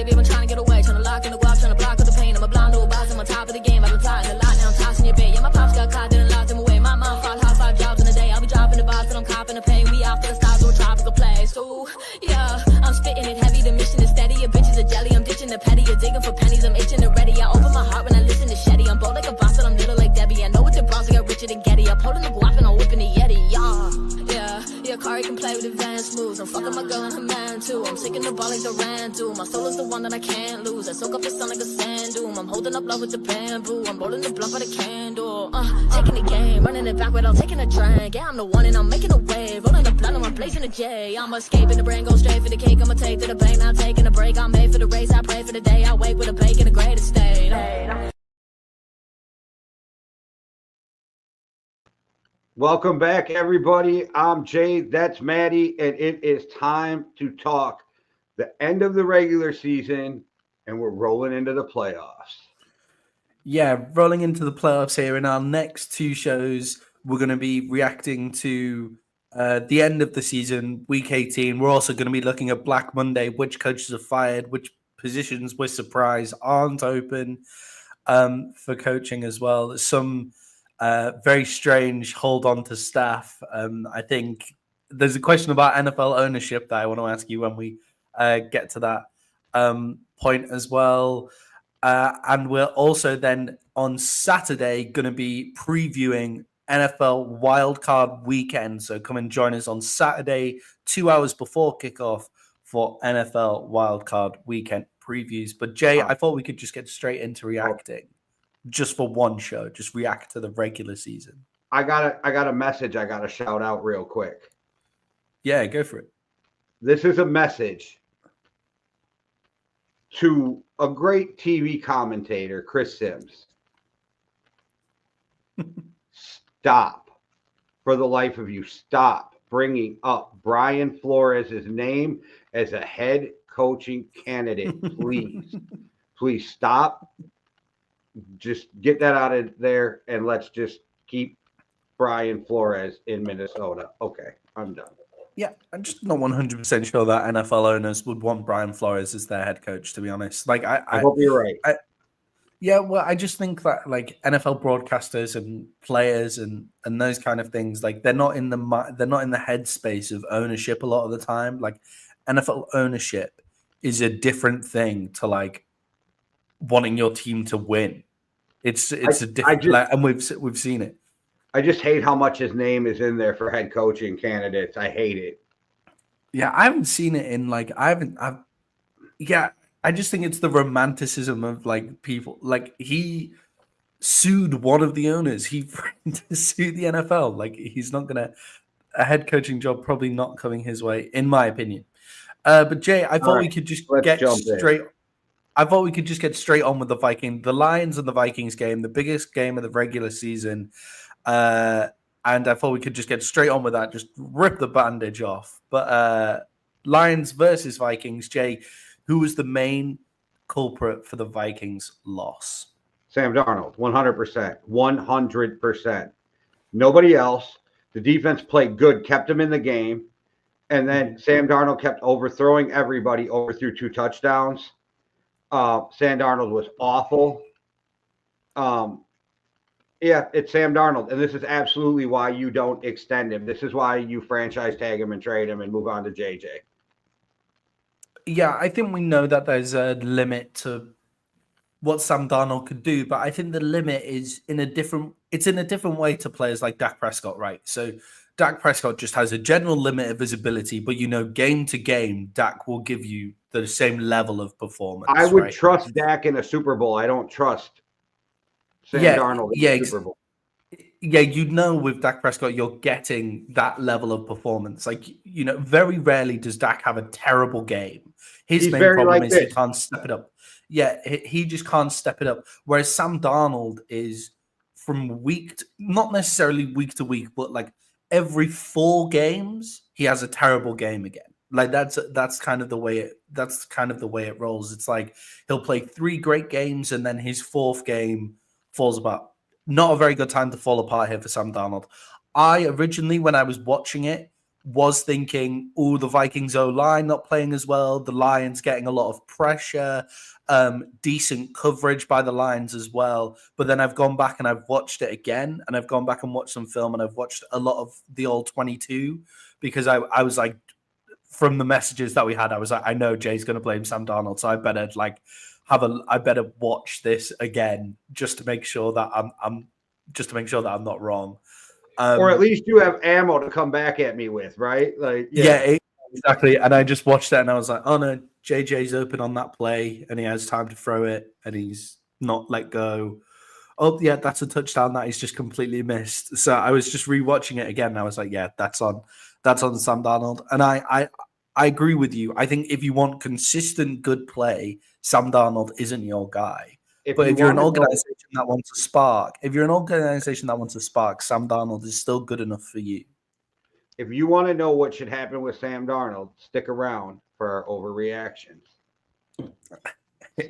baby, I'm trying to get away. Trying to lock in the guap, trying to block all the pain. I'm a blind little boss, I'm on top of the game. I've been plotting a lot, now I'm tossing your bait. Yeah, my pops got caught, didn't lock them away. My mom fought hard, 5 jobs in a day. I'll be dropping the box, and I'm copping the pain. We out to the stars, we're tropical place. Ooh, yeah, I'm spitting it heavy, the mission is steady. Your bitch is a jelly, I'm ditching the petty. You're digging for pennies, I'm itching and ready. I open my heart when I listen to Shetty. I'm bold like a boss, and I'm little like Debbie. I know what the bras, I got richer than Getty. I'm holding the guap, and I'm whipping the Yeti, yeah, Kari can play with advanced moves. I'm fucking my girl and her man too. I'm taking the ball like Durant do. My soul is the one that I can't lose. I soak up the sun like a sand dune. I'm holding up love with the bamboo. I'm rolling the blunt by the candle. Taking the game, running it back without taking a drink. Yeah, I'm the one and I'm making a wave. Rolling the blunt and I'm blazing a J. I'm escaping the brain, go straight for the cake. I'ma take to the bank, not taking a break. I'm made for the race, I pray for the day. I wake with a bake in a great estate. Welcome back, everybody. I'm Jay, that's Maddie, and it is time to talk the end of the regular season, and we're rolling into the playoffs. Yeah, rolling into the playoffs here. In our next 2 shows, we're going to be reacting to the end of the season, week 18. We're also going to be looking at Black Monday, which coaches are fired, which positions we're surprised aren't open for coaching as well. There's some very strange hold on to staff. I think there's a question about NFL ownership that I want to ask you when we get to that point as well. And we're also then on Saturday going to be previewing NFL wildcard weekend. So come and join us on Saturday, 2 hours before kickoff for NFL wildcard weekend previews. But Jay, I thought we could just get straight into reacting. Just for one show, just react to the regular season. I got a message I got to shout out real quick. Yeah, go for it. This is a message to a great TV commentator, Chris Sims. Stop. For the life of you, stop bringing up Brian Flores' name as a head coaching candidate, please. Please stop. Just get that out of there, and let's just keep Brian Flores in Minnesota. Okay, I'm done. Yeah, I'm just not 100% sure that NFL owners would want Brian Flores as their head coach, to be honest. Like, I hope you're right. I just think that like NFL broadcasters and players and those kind of things, like they're not in the headspace of ownership a lot of the time. Like NFL ownership is a different thing to like wanting your team to win. It's a different, and we've seen it. I just hate how much his name is in there for head coaching candidates. I hate it. Yeah, I haven't seen it in like I just think it's the romanticism of like people. Like he sued one of the owners. He sued the NFL. Like he's not gonna a head coaching job probably not coming his way, in my opinion. But Jay, I thought we could just get straight. I thought we could just get straight on with the Lions and the Vikings game, the biggest game of the regular season. And I thought we could just get straight on with that, just rip the bandage off. But Lions versus Vikings, Jay, who was the main culprit for the Vikings' loss? Sam Darnold, 100%. 100%. Nobody else. The defense played good, kept him in the game. And then Sam Darnold kept overthrowing everybody, overthrew 2 touchdowns. Sam Darnold was awful. Yeah, it's Sam Darnold. And this is absolutely why you don't extend him. This is why you franchise tag him and trade him and move on to JJ. Yeah, I think we know that there's a limit to what Sam Darnold could do, but I think the limit is in a different way to players like Dak Prescott, right? So Dak Prescott just has a general limit of his ability, but game to game, Dak will give you the same level of performance. I would trust Dak in a Super Bowl. I don't trust Sam Darnold in the Super Bowl. Yeah, with Dak Prescott, you're getting that level of performance. Like, very rarely does Dak have a terrible game. His main problem is he can't step it up. Yeah, he just can't step it up. Whereas Sam Darnold is from not necessarily week to week, but like every 4 games, he has a terrible game again. Like that's kind of the way it rolls. It's like he'll play 3 great games and then his 4th game falls apart. Not a very good time to fall apart here for Sam Darnold. I originally, when I was watching it, was thinking, oh, the Vikings O-line not playing as well, the Lions getting a lot of pressure, decent coverage by the Lions as well. But then I've gone back and I've watched it again, and I've gone back and watched some film, and I've watched a lot of the old 22 because I was like, from the messages that we had, I was like, I know Jay's going to blame Sam Darnold, so I better I better watch this again just to make sure that I'm not wrong. Or at least you have ammo to come back at me with, right? Like, yeah, exactly. And I just watched that and I was like, oh no, JJ's open on that play and he has time to throw it and he's not let go. Oh yeah, that's a touchdown that he's just completely missed. So I was just rewatching it again and I was like, yeah, that's on Sam Darnold. And I agree with you. I think if you want consistent good play, Sam Darnold isn't your guy. But if you're an organization that wants a spark, Sam Darnold is still good enough for you. If you want to know what should happen with Sam Darnold, stick around for our overreactions.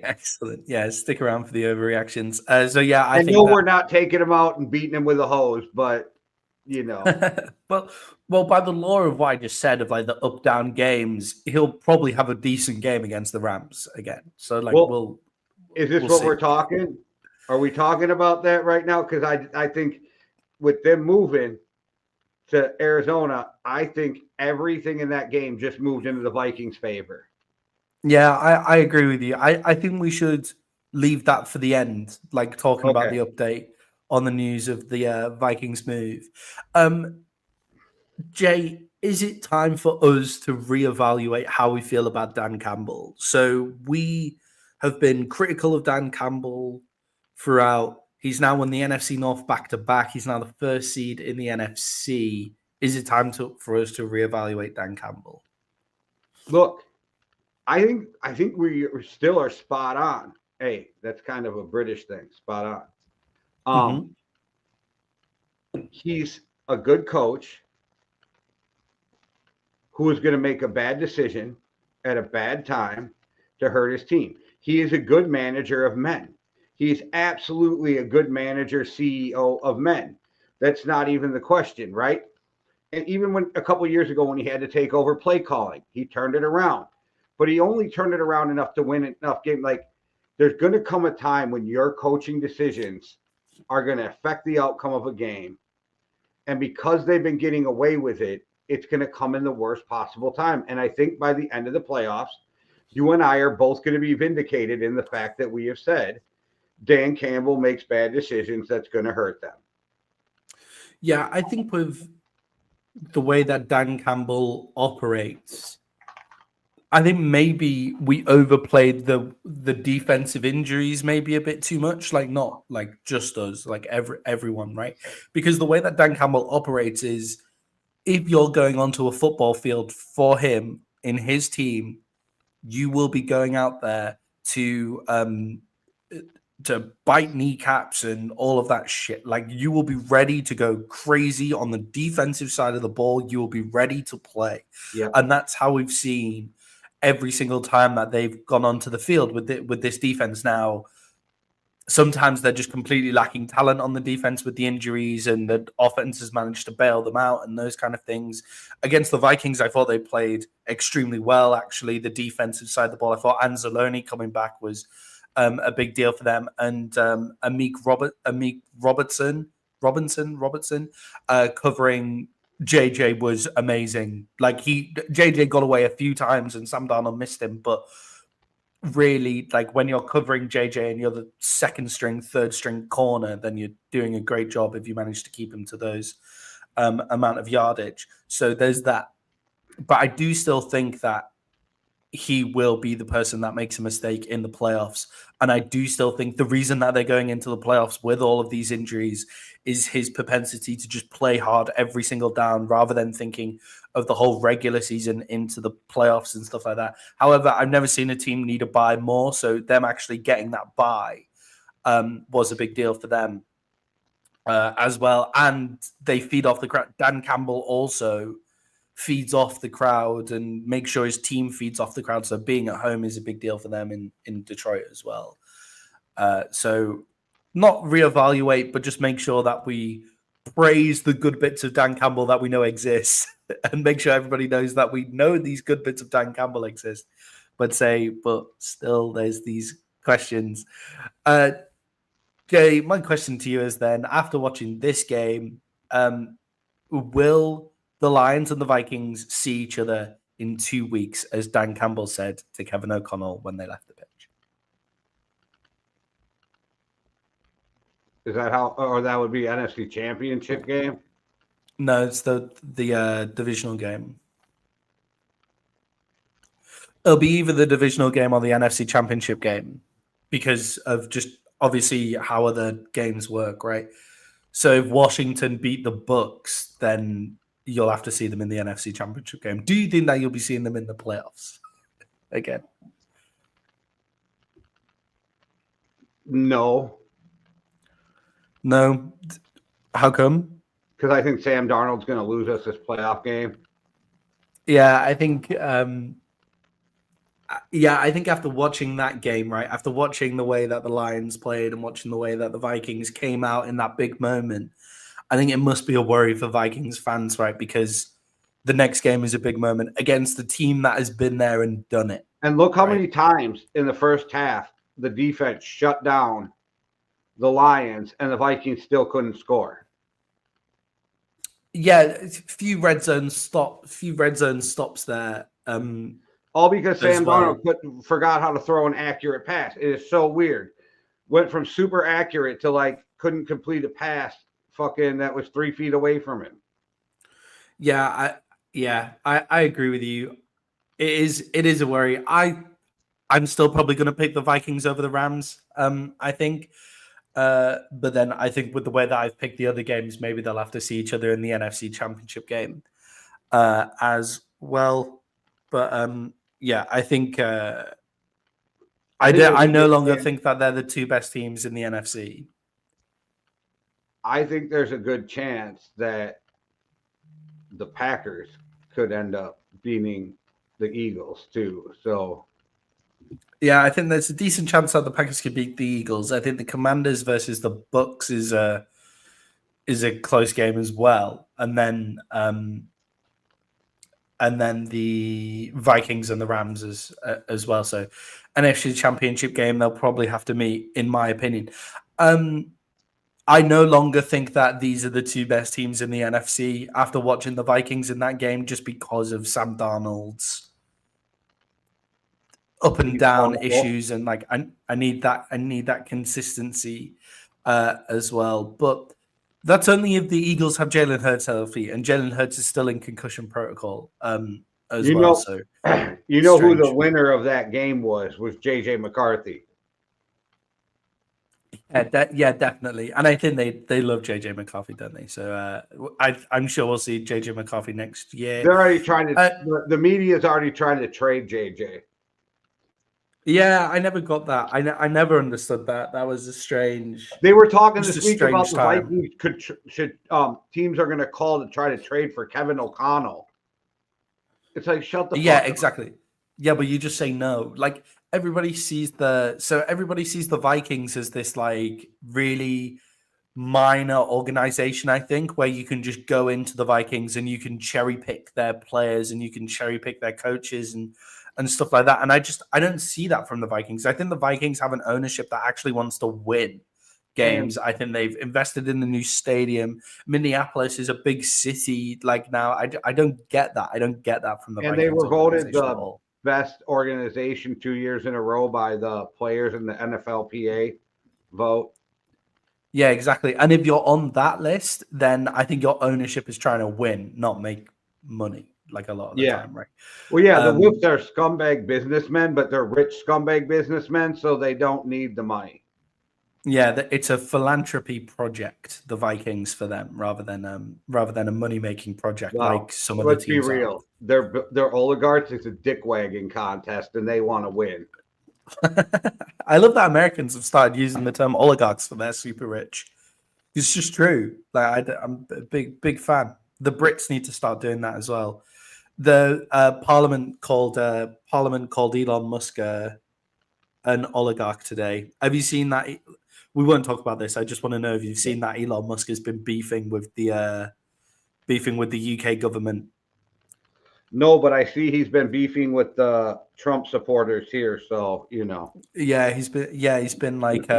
Excellent. Yeah, stick around for the overreactions. So yeah, I know we're not taking him out and beating him with a hose, but you know. well, by the law of what I just said of like the up-down games, he'll probably have a decent game against the Rams again. So like, is this what we're talking? Are we talking about that right now? Because I think with them moving to Arizona, I think everything in that game just moved into the Vikings' favor. Yeah, I agree with you. I think we should leave that for the end, like talking about the update on the news of the Vikings move. Jay, is it time for us to reevaluate how we feel about Dan Campbell? So we have been critical of Dan Campbell throughout. He's now won the NFC North back-to-back. He's now the first seed in the NFC. Is it time for us to reevaluate Dan Campbell? Look, I think we still are spot on. Hey, that's kind of a British thing, spot on. He's a good coach who is going to make a bad decision at a bad time to hurt his team. He is a good manager of men. He's absolutely a good manager, CEO of men. That's not even the question, right? And even when a couple of years ago when he had to take over play calling, he turned it around. But he only turned it around enough to win enough games. Like, there's going to come a time when your coaching decisions are going to affect the outcome of a game. And because they've been getting away with it, it's going to come in the worst possible time. And I think by the end of the playoffs, you and I are both going to be vindicated in the fact that we have said Dan Campbell makes bad decisions that's going to hurt them. Yeah, I think with the way that Dan Campbell operates, I think maybe we overplayed the defensive injuries maybe a bit too much, like not like just us, like everyone, right? Because the way that Dan Campbell operates is if you're going onto a football field for him in his team, you will be going out there to bite kneecaps and all of that shit. Like, you will be ready to go crazy on the defensive side of the ball. You will be ready to play. Yeah. And that's how we've seen every single time that they've gone onto the field with this defense now. Sometimes they're just completely lacking talent on the defense with the injuries, and the offense has managed to bail them out and those kind of things. Against the Vikings, I thought they played extremely well, actually. The defensive side of the ball, I thought Anzalone coming back was a big deal for them. And Amik Robertson covering JJ was amazing. Like, JJ got away a few times and Sam Darnold missed him, but really, like, when you're covering JJ and you're the second string, third string corner, then you're doing a great job if you manage to keep him to those amount of yardage. So there's that. But I do still think that he will be the person that makes a mistake in the playoffs. And I do still think the reason that they're going into the playoffs with all of these injuries is his propensity to just play hard every single down rather than thinking of the whole regular season into the playoffs and stuff like that. However, I've never seen a team need a bye more. So them actually getting that bye was a big deal for them as well. And they feed off the crowd. Dan Campbell also feeds off the crowd and make sure his team feeds off the crowd. So being at home is a big deal for them in Detroit as well. So not reevaluate, but just make sure that we praise the good bits of Dan Campbell that we know exist and make sure everybody knows that we know these good bits of Dan Campbell exist, but still there's these questions. Jay, my question to you is then, after watching this game, will the Lions and the Vikings see each other in 2 weeks, as Dan Campbell said to Kevin O'Connell when they left the pitch? Is that how, or that would be NFC Championship game? No, it's the divisional game. It'll be either the divisional game or the NFC Championship game because of just obviously how other games work, right? So if Washington beat the Bucks, then you'll have to see them in the NFC Championship game. Do you think that you'll be seeing them in the playoffs again? No. No. How come? Because I think Sam Darnold's going to lose us this playoff game. Yeah, I think. I think after watching that game, right, after watching the way that the Lions played and watching the way that the Vikings came out in that big moment, I think it must be a worry for Vikings fans, right? Because the next game is a big moment against the team that has been there and done it. And look how many times in the first half the defense shut down the Lions and the Vikings still couldn't score. Yeah, few red zone stops there. All because Sam Darnold forgot how to throw an accurate pass. It is so weird. Went from super accurate to like couldn't complete a pass fucking that was 3 feet away from him. I agree with you. It is a worry. I'm still probably going to pick the Vikings over the Rams. I think. But then I think with the way that I've picked the other games, maybe they'll have to see each other in the NFC Championship game as well. But I think I no longer think that they're the two best teams in the NFC. I think there's a good chance that the Packers could end up beating the Eagles too. So yeah, I think there's a decent chance that the Packers could beat the Eagles. I think the Commanders versus the Bucks is a close game as well, and then the Vikings and the Rams as well. So, NFC Championship game, they'll probably have to meet, in my opinion. I no longer think that these are the two best teams in the NFC after watching the Vikings in that game, just because of Sam Darnold's up and down issues, and like I need that consistency as well. But that's only if the Eagles have Jalen Hurts healthy, and Jalen Hurts is still in concussion protocol as well. So you know who the winner of that game was JJ McCarthy. Yeah, definitely. And I think they love JJ McCarthy, don't they? So I'm sure we'll see JJ McCarthy next year. They're already trying to. The media's already trying to trade JJ. Yeah, I never got that. I never understood that. That was a strange. They were talking this week about the Vikings should teams are going to call to try to trade for Kevin O'Connell. It's like shut the fuck up. Exactly. Yeah, but you just say no. Like everybody sees the Vikings as this like really minor organization, I think, where you can just go into the Vikings and you can cherry pick their players and you can cherry pick their coaches and stuff like that. And I don't see that from the Vikings. I think the Vikings have an ownership that actually wants to win games. I think they've invested in the new stadium. Minneapolis is a big city. Like now, I don't get that. I don't get that from the Vikings. And they were voted the best organization 2 years in a row by the players in the NFLPA vote. Yeah, exactly. And if you're on that list, then I think your ownership is trying to win, not make money. Like a lot of the time, right? Well, yeah, the Wolves are scumbag businessmen, but they're rich scumbag businessmen, so they don't need the money. Yeah, it's a philanthropy project, the Vikings, for them, rather than a money making project like some of the teams. Let's be real, they're oligarchs. It's a dick wagging contest, and they want to win. I love that Americans have started using the term oligarchs for their super rich. It's just true. Like I'm a big fan. The Brits need to start doing that as well. The Parliament called Elon Musk an oligarch today. Have you seen that? We won't talk about this. I just want to know if you've seen that Elon Musk has been beefing with the UK government No, but I see he's been beefing with the Trump supporters here, so you know. He's been like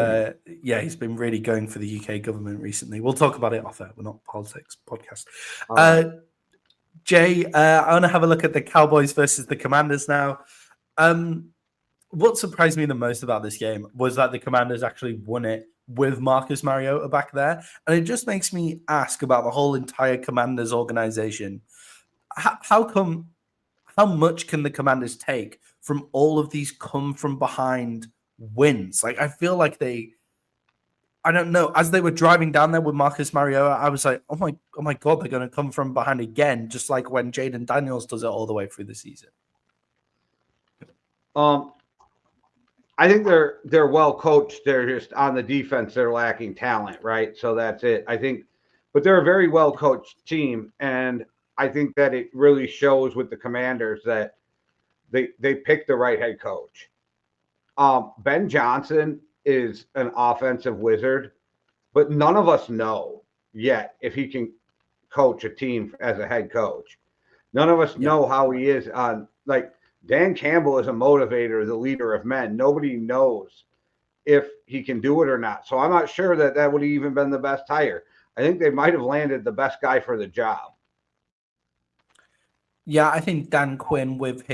he's been really going for the UK government recently. We'll talk about it off air. We're not a politics podcast. All right. Jay, I want to have a look at the Cowboys versus the Commanders now. What surprised me the most about this game was that the Commanders actually won it with Marcus Mariota back there. And it just makes me ask about the whole entire Commanders organization. How much can the Commanders take from all of these come from behind wins? Like, I feel like I don't know. As they were driving down there with Marcus Mariota, I was like, oh my God, they're going to come from behind again, just like when Jaden Daniels does it all the way through the season. I think they're well coached. They're just on the defense. They're lacking talent, right? So that's it. I think, but they're a very well coached team, and I think that it really shows with the Commanders that they picked the right head coach. Ben Johnson is an offensive wizard, but none of us know yet if he can coach a team as a head coach. None of us know how he is on, like, Dan Campbell is a motivator, the leader of men. Nobody knows if he can do it or not. So I'm not sure that would have even been the best hire. I think they might have landed the best guy for the job. Yeah, I think Dan Quinn with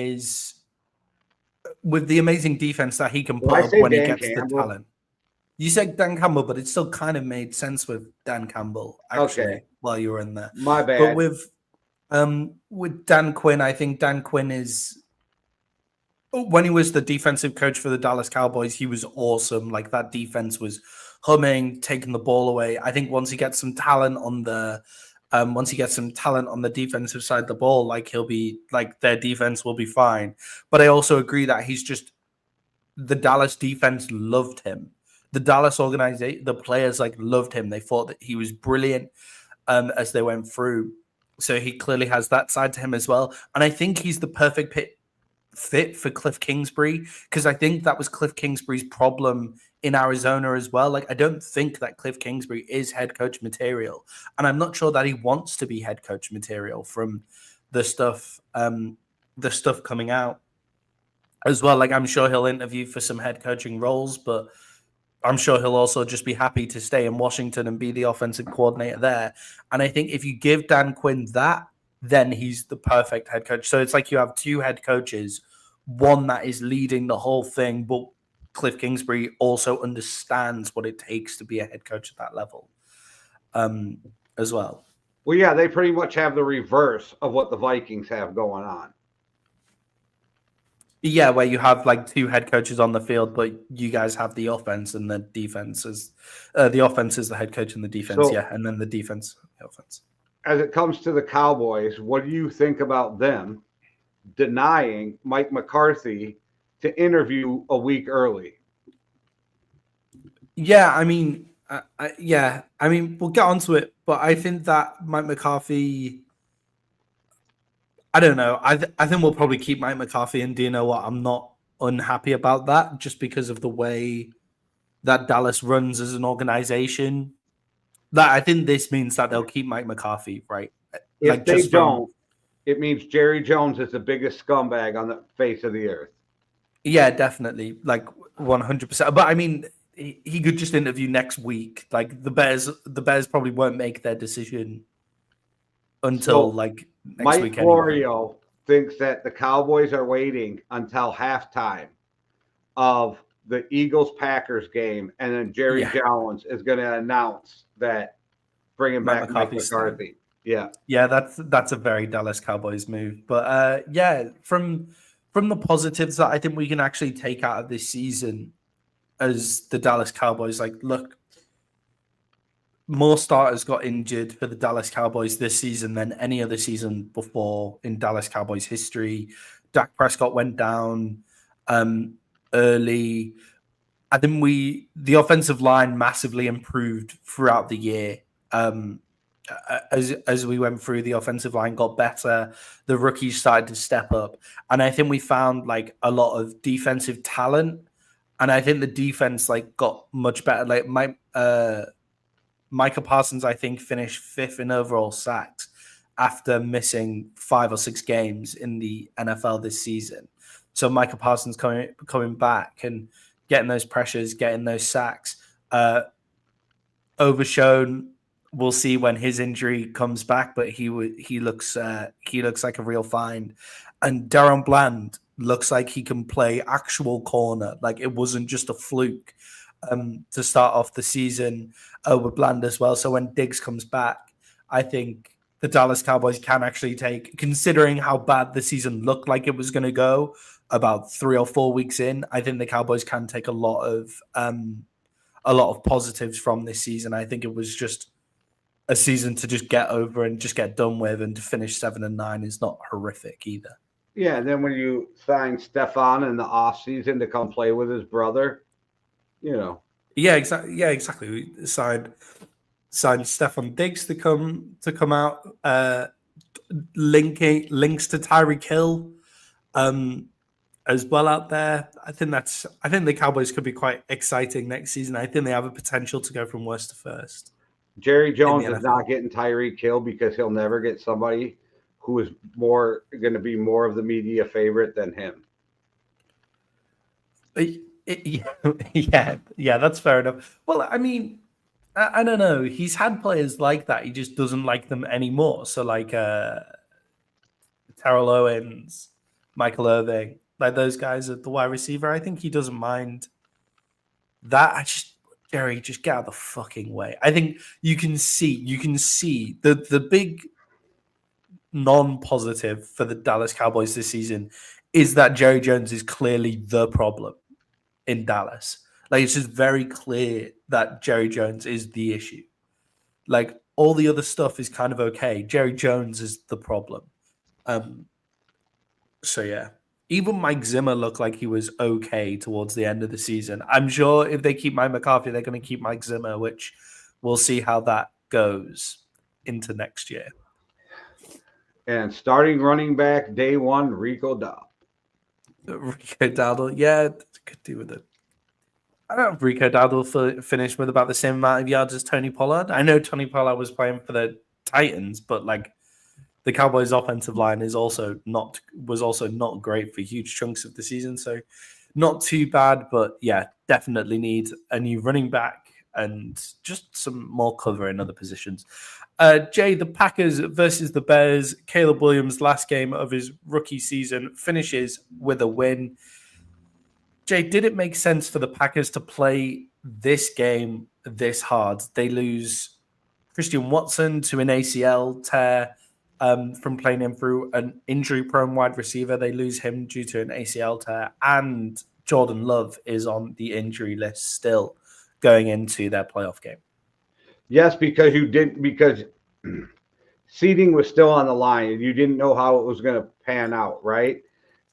the amazing defense that he can put up when he gets the talent. You said Dan Campbell, but it still kind of made sense with Dan Campbell actually while you were in there. My bad. But with Dan Quinn, I think Dan Quinn is, when he was the defensive coach for the Dallas Cowboys, he was awesome. Like, that defense was humming, taking the ball away. I think once he gets some talent on the defensive side of the ball, like, he'll be like, their defense will be fine. But I also agree that the Dallas defense loved him. The Dallas organization, the players loved him. They thought that he was brilliant as they went through. So he clearly has that side to him as well. And I think he's the perfect fit for Cliff Kingsbury, because I think that was Cliff Kingsbury's problem in Arizona as well. Like, I don't think that Cliff Kingsbury is head coach material, and I'm not sure that he wants to be head coach material from the stuff coming out as well. Like, I'm sure he'll interview for some head coaching roles, but I'm sure he'll also just be happy to stay in Washington and be the offensive coordinator there. And I think if you give Dan Quinn that, then he's the perfect head coach. So it's like you have two head coaches, one that is leading the whole thing, but Cliff Kingsbury also understands what it takes to be a head coach at that level as well. Well, yeah, they pretty much have the reverse of what the Vikings have going on. Yeah, where you have like two head coaches on the field, but you guys have the offense, and the defense is the offense is the head coach and the defense, and then the defense, the offense. As it comes to the Cowboys, what do you think about them denying Mike McCarthy to interview a week early? Yeah, I mean, we'll get onto it, but I think that Mike McCarthy, I don't know. I think we'll probably keep Mike McCarthy, and do you know what? I'm not unhappy about that, just because of the way that Dallas runs as an organization. That I think this means that they'll keep Mike McCarthy, right? If they don't, it means Jerry Jones is the biggest scumbag on the face of the earth. Yeah, definitely, like 100%. But I mean, he could just interview next week. Like, the Bears probably won't make their decision until next Mike week. Florio thinks that the Cowboys are waiting until halftime of the Eagles-Packers game, and then Jerry Jones is going to announce that bringing back Mike McCarthy. Yeah, that's a very Dallas Cowboys move. But from the positives that I think we can actually take out of this season as the Dallas Cowboys, like, look, more starters got injured for the Dallas Cowboys this season than any other season before in Dallas Cowboys history. Dak Prescott went down early. I think the offensive line massively improved throughout the year. As we went through, the offensive line got better. The rookies started to step up, and I think we found like a lot of defensive talent. And I think the defense got much better. Like Micah Parsons, I think, finished 5th in overall sacks, after missing 5 or 6 games in the NFL this season. So Micah Parsons coming back and getting those pressures, getting those sacks, overshown. We'll see when his injury comes back, but he looks like a real find. And Darren Bland looks like he can play actual corner. Like it wasn't just a fluke to start off the season with Bland as well. So when Diggs comes back, I think the Dallas Cowboys can actually take, considering how bad the season looked like it was going to go about 3 or 4 weeks in, I think the Cowboys can take a lot of positives from this season. I think it was just a season to just get over and just get done with, and to finish 7-9 is not horrific either. Yeah, and then when you sign Stefan in the offseason to come play with his brother, you know. Yeah, exactly. Yeah, exactly. We signed Stefan Diggs to come out. Links to Tyreek Hill as well out there. I think the Cowboys could be quite exciting next season. I think they have a potential to go from worst to first. Jerry Jones is not getting Tyreek Hill because he'll never get somebody who is going to be more of the media favorite than him. Yeah, that's fair enough. Well, I mean, I don't know. He's had players like that. He just doesn't like them anymore. So like Terrell Owens, Michael Irving, like those guys at the wide receiver, I think he doesn't mind that. Jerry, just get out of the fucking way. I think you can see the big non-positive for the Dallas Cowboys this season is that Jerry Jones is clearly the problem in Dallas. Like, it's just very clear that Jerry Jones is the issue. Like, all the other stuff is kind of okay. Jerry Jones is the problem. So yeah. Even Mike Zimmer looked like he was okay towards the end of the season. I'm sure if they keep Mike McCarthy, they're going to keep Mike Zimmer, which we'll see how that goes into next year. And starting running back day one, Rico Dowdle. Rico Dowdle, yeah, could do with it. I don't know if Rico Dowdle finished with about the same amount of yards as Tony Pollard. I know Tony Pollard was playing for the Titans, but like the Cowboys' offensive line was also not great for huge chunks of the season. So not too bad, but yeah, definitely need a new running back and just some more cover in other positions. Jay, the Packers versus the Bears. Caleb Williams' last game of his rookie season finishes with a win. Jay, did it make sense for the Packers to play this game this hard? They lose Christian Watson to an ACL tear from playing him through an injury-prone wide receiver. They lose him due to an ACL tear, and Jordan Love is on the injury list still going into their playoff game. Yes, because seeding was still on the line, and you didn't know how it was going to pan out, right?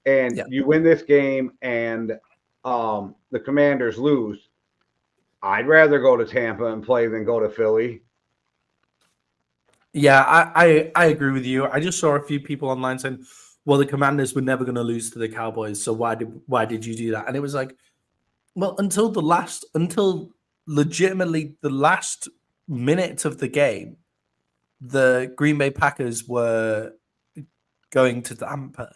And you win this game, and the Commanders lose. I'd rather go to Tampa and play than go to Philly. Yeah, I agree with you. I just saw a few people online saying, well, the Commanders were never going to lose to the Cowboys, so why did you do that? And it was like, well, until legitimately the last minute of the game, the Green Bay Packers were going to Tampa.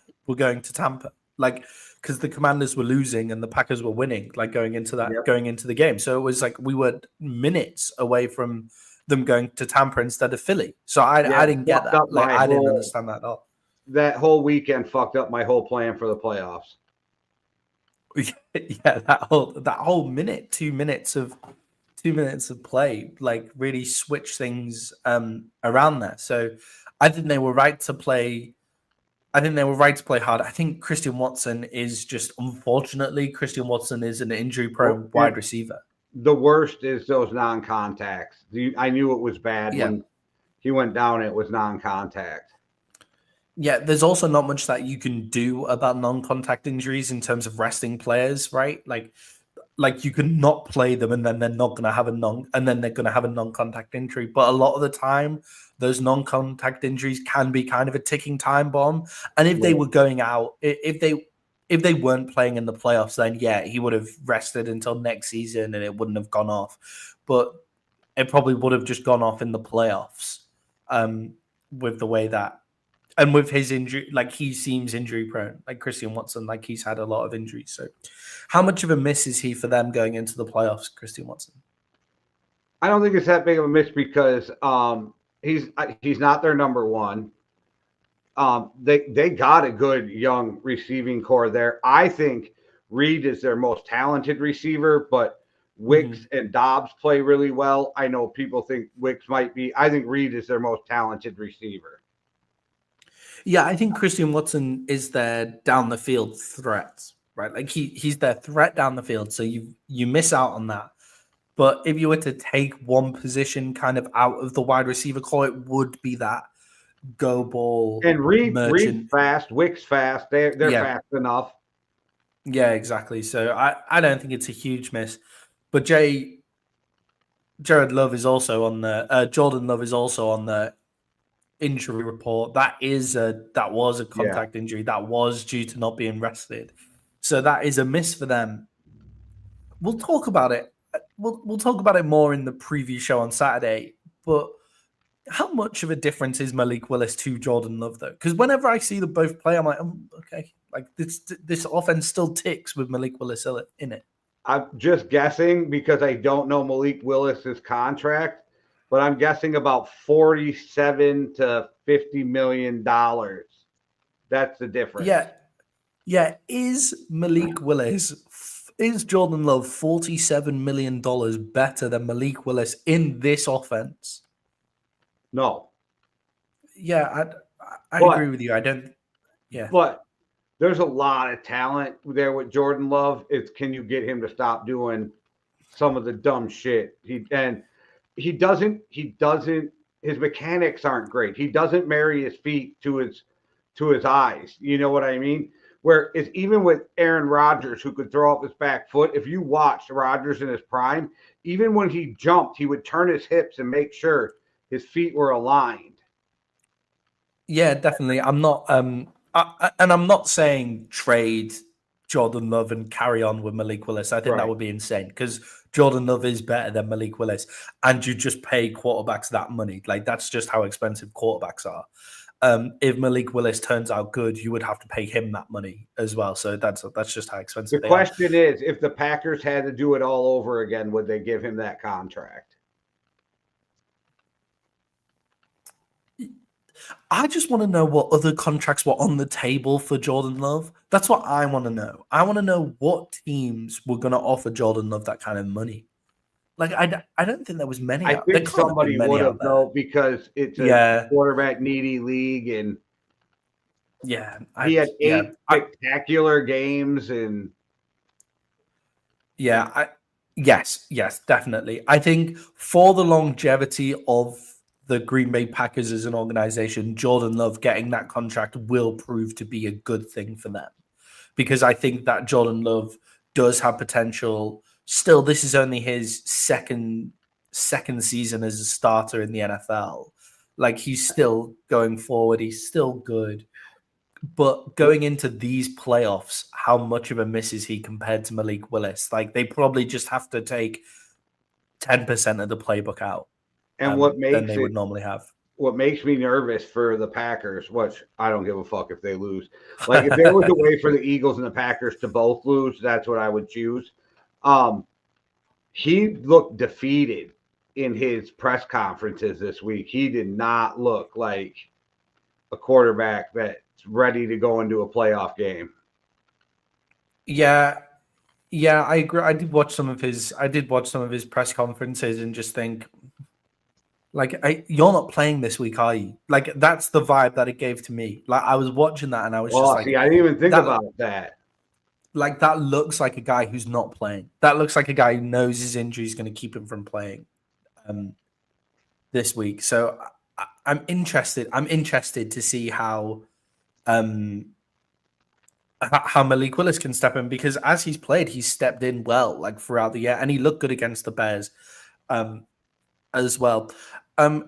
Like, because the Commanders were losing and the Packers were winning, like going into the game. So it was like we were minutes away from them going to Tampa instead of Philly. So I didn't get that. Like, I didn't understand that at all. That whole weekend fucked up my whole plan for the playoffs. Yeah, that whole minute, 2 minutes of play, like really switch things around there. So I think they were right to play. I think they were right to play hard. I think Christian Watson is just, unfortunately, Christian Watson is an injury-prone wide receiver. The worst is those non-contacts. I knew it was bad when he went down. It was non-contact. Yeah, there's also not much that you can do about non-contact injuries in terms of resting players, right? Like you can not play them and then they're not going to have a non-contact injury. But a lot of the time, those non-contact injuries can be kind of a ticking time bomb. And if they were going out, if they weren't playing in the playoffs, then yeah, he would have rested until next season and it wouldn't have gone off. But it probably would have just gone off in the playoffs. with the way that, and with his injury, like he seems injury prone, like Christian Watson, like he's had a lot of injuries. So, how much of a miss is he for them going into the playoffs, Christian Watson? I don't think it's that big of a miss because he's not their number one. They got a good young receiving core there. I think Reed is their most talented receiver, but Wicks and Dobbs play really well. I know people think Wicks might be. I think Reed is their most talented receiver. Yeah, I think Christian Watson is their down the field threat, right? Like he's their threat down the field. So you miss out on that. But if you were to take one position kind of out of the wide receiver core, it would be that go ball. And Reed fast, Wicks fast. They're fast enough. Yeah, exactly. So I don't think it's a huge miss. But Jordan Love is also on the injury report. That was a contact injury. That was due to not being rested. So that is a miss for them. We'll talk about it. We'll talk about it more in the preview show on Saturday. But how much of a difference is Malik Willis to Jordan Love, though? Because whenever I see them both play, I'm like, okay, like this offense still ticks with Malik Willis in it. I'm just guessing because I don't know Malik Willis's contract, but I'm guessing about $47 to $50 million. That's the difference. Yeah. Is Malik Willis? Is Jordan Love $47 million better than Malik Willis in this offense? No. Yeah, I agree with you. I don't. Yeah, but there's a lot of talent there with Jordan Love. It's can you get him to stop doing some of the dumb shit? He doesn't. His mechanics aren't great. He doesn't marry his feet to his eyes. You know what I mean? Where it's even with Aaron Rodgers, who could throw up his back foot. If you watched Rodgers in his prime, even when he jumped, he would turn his hips and make sure his feet were aligned. Yeah, definitely. I'm not, and I'm not saying trade Jordan Love and carry on with Malik Willis. I think that would be insane because Jordan Love is better than Malik Willis, and you just pay quarterbacks that money. Like that's just how expensive quarterbacks are. If Malik Willis turns out good, you would have to pay him that money as well. So that's just how expensive. The question is, if the Packers had to do it all over again, would they give him that contract? I just want to know what other contracts were on the table for Jordan Love. That's what I want to know. I want to know what teams were going to offer Jordan Love that kind of money. Like, I don't think there was many. I think somebody would have known because it's a quarterback needy league, and he had 8 spectacular games, and yes, definitely. I think for the longevity of the Green Bay Packers as an organization, Jordan Love getting that contract will prove to be a good thing for them because I think that Jordan Love does have potential. Still, this is only his second season as a starter in the NFL. Like he's still going forward. He's still good. But going into these playoffs, how much of a miss is he compared to Malik Willis? Like they probably just have to take 10% of the playbook out. And what makes they would normally have. What makes me nervous for the Packers, which I don't give a fuck if they lose. Like if there was a way for the Eagles and the Packers to both lose, that's what I would choose. He looked defeated in his press conferences this week. He did not look like a quarterback that's ready to go into a playoff game. Yeah, I agree. I did watch some of his press conferences and just think, like, you're not playing this week, are you? Like, that's the vibe that it gave to me. Like, I was watching that and I was just like, I didn't even think about that. Like, that looks like a guy who's not playing. That looks like a guy who knows his injury is going to keep him from playing this week. So I'm interested. I'm interested to see how Malik Willis can step in because as he's played, he's stepped in well, like throughout the year, and he looked good against the Bears as well.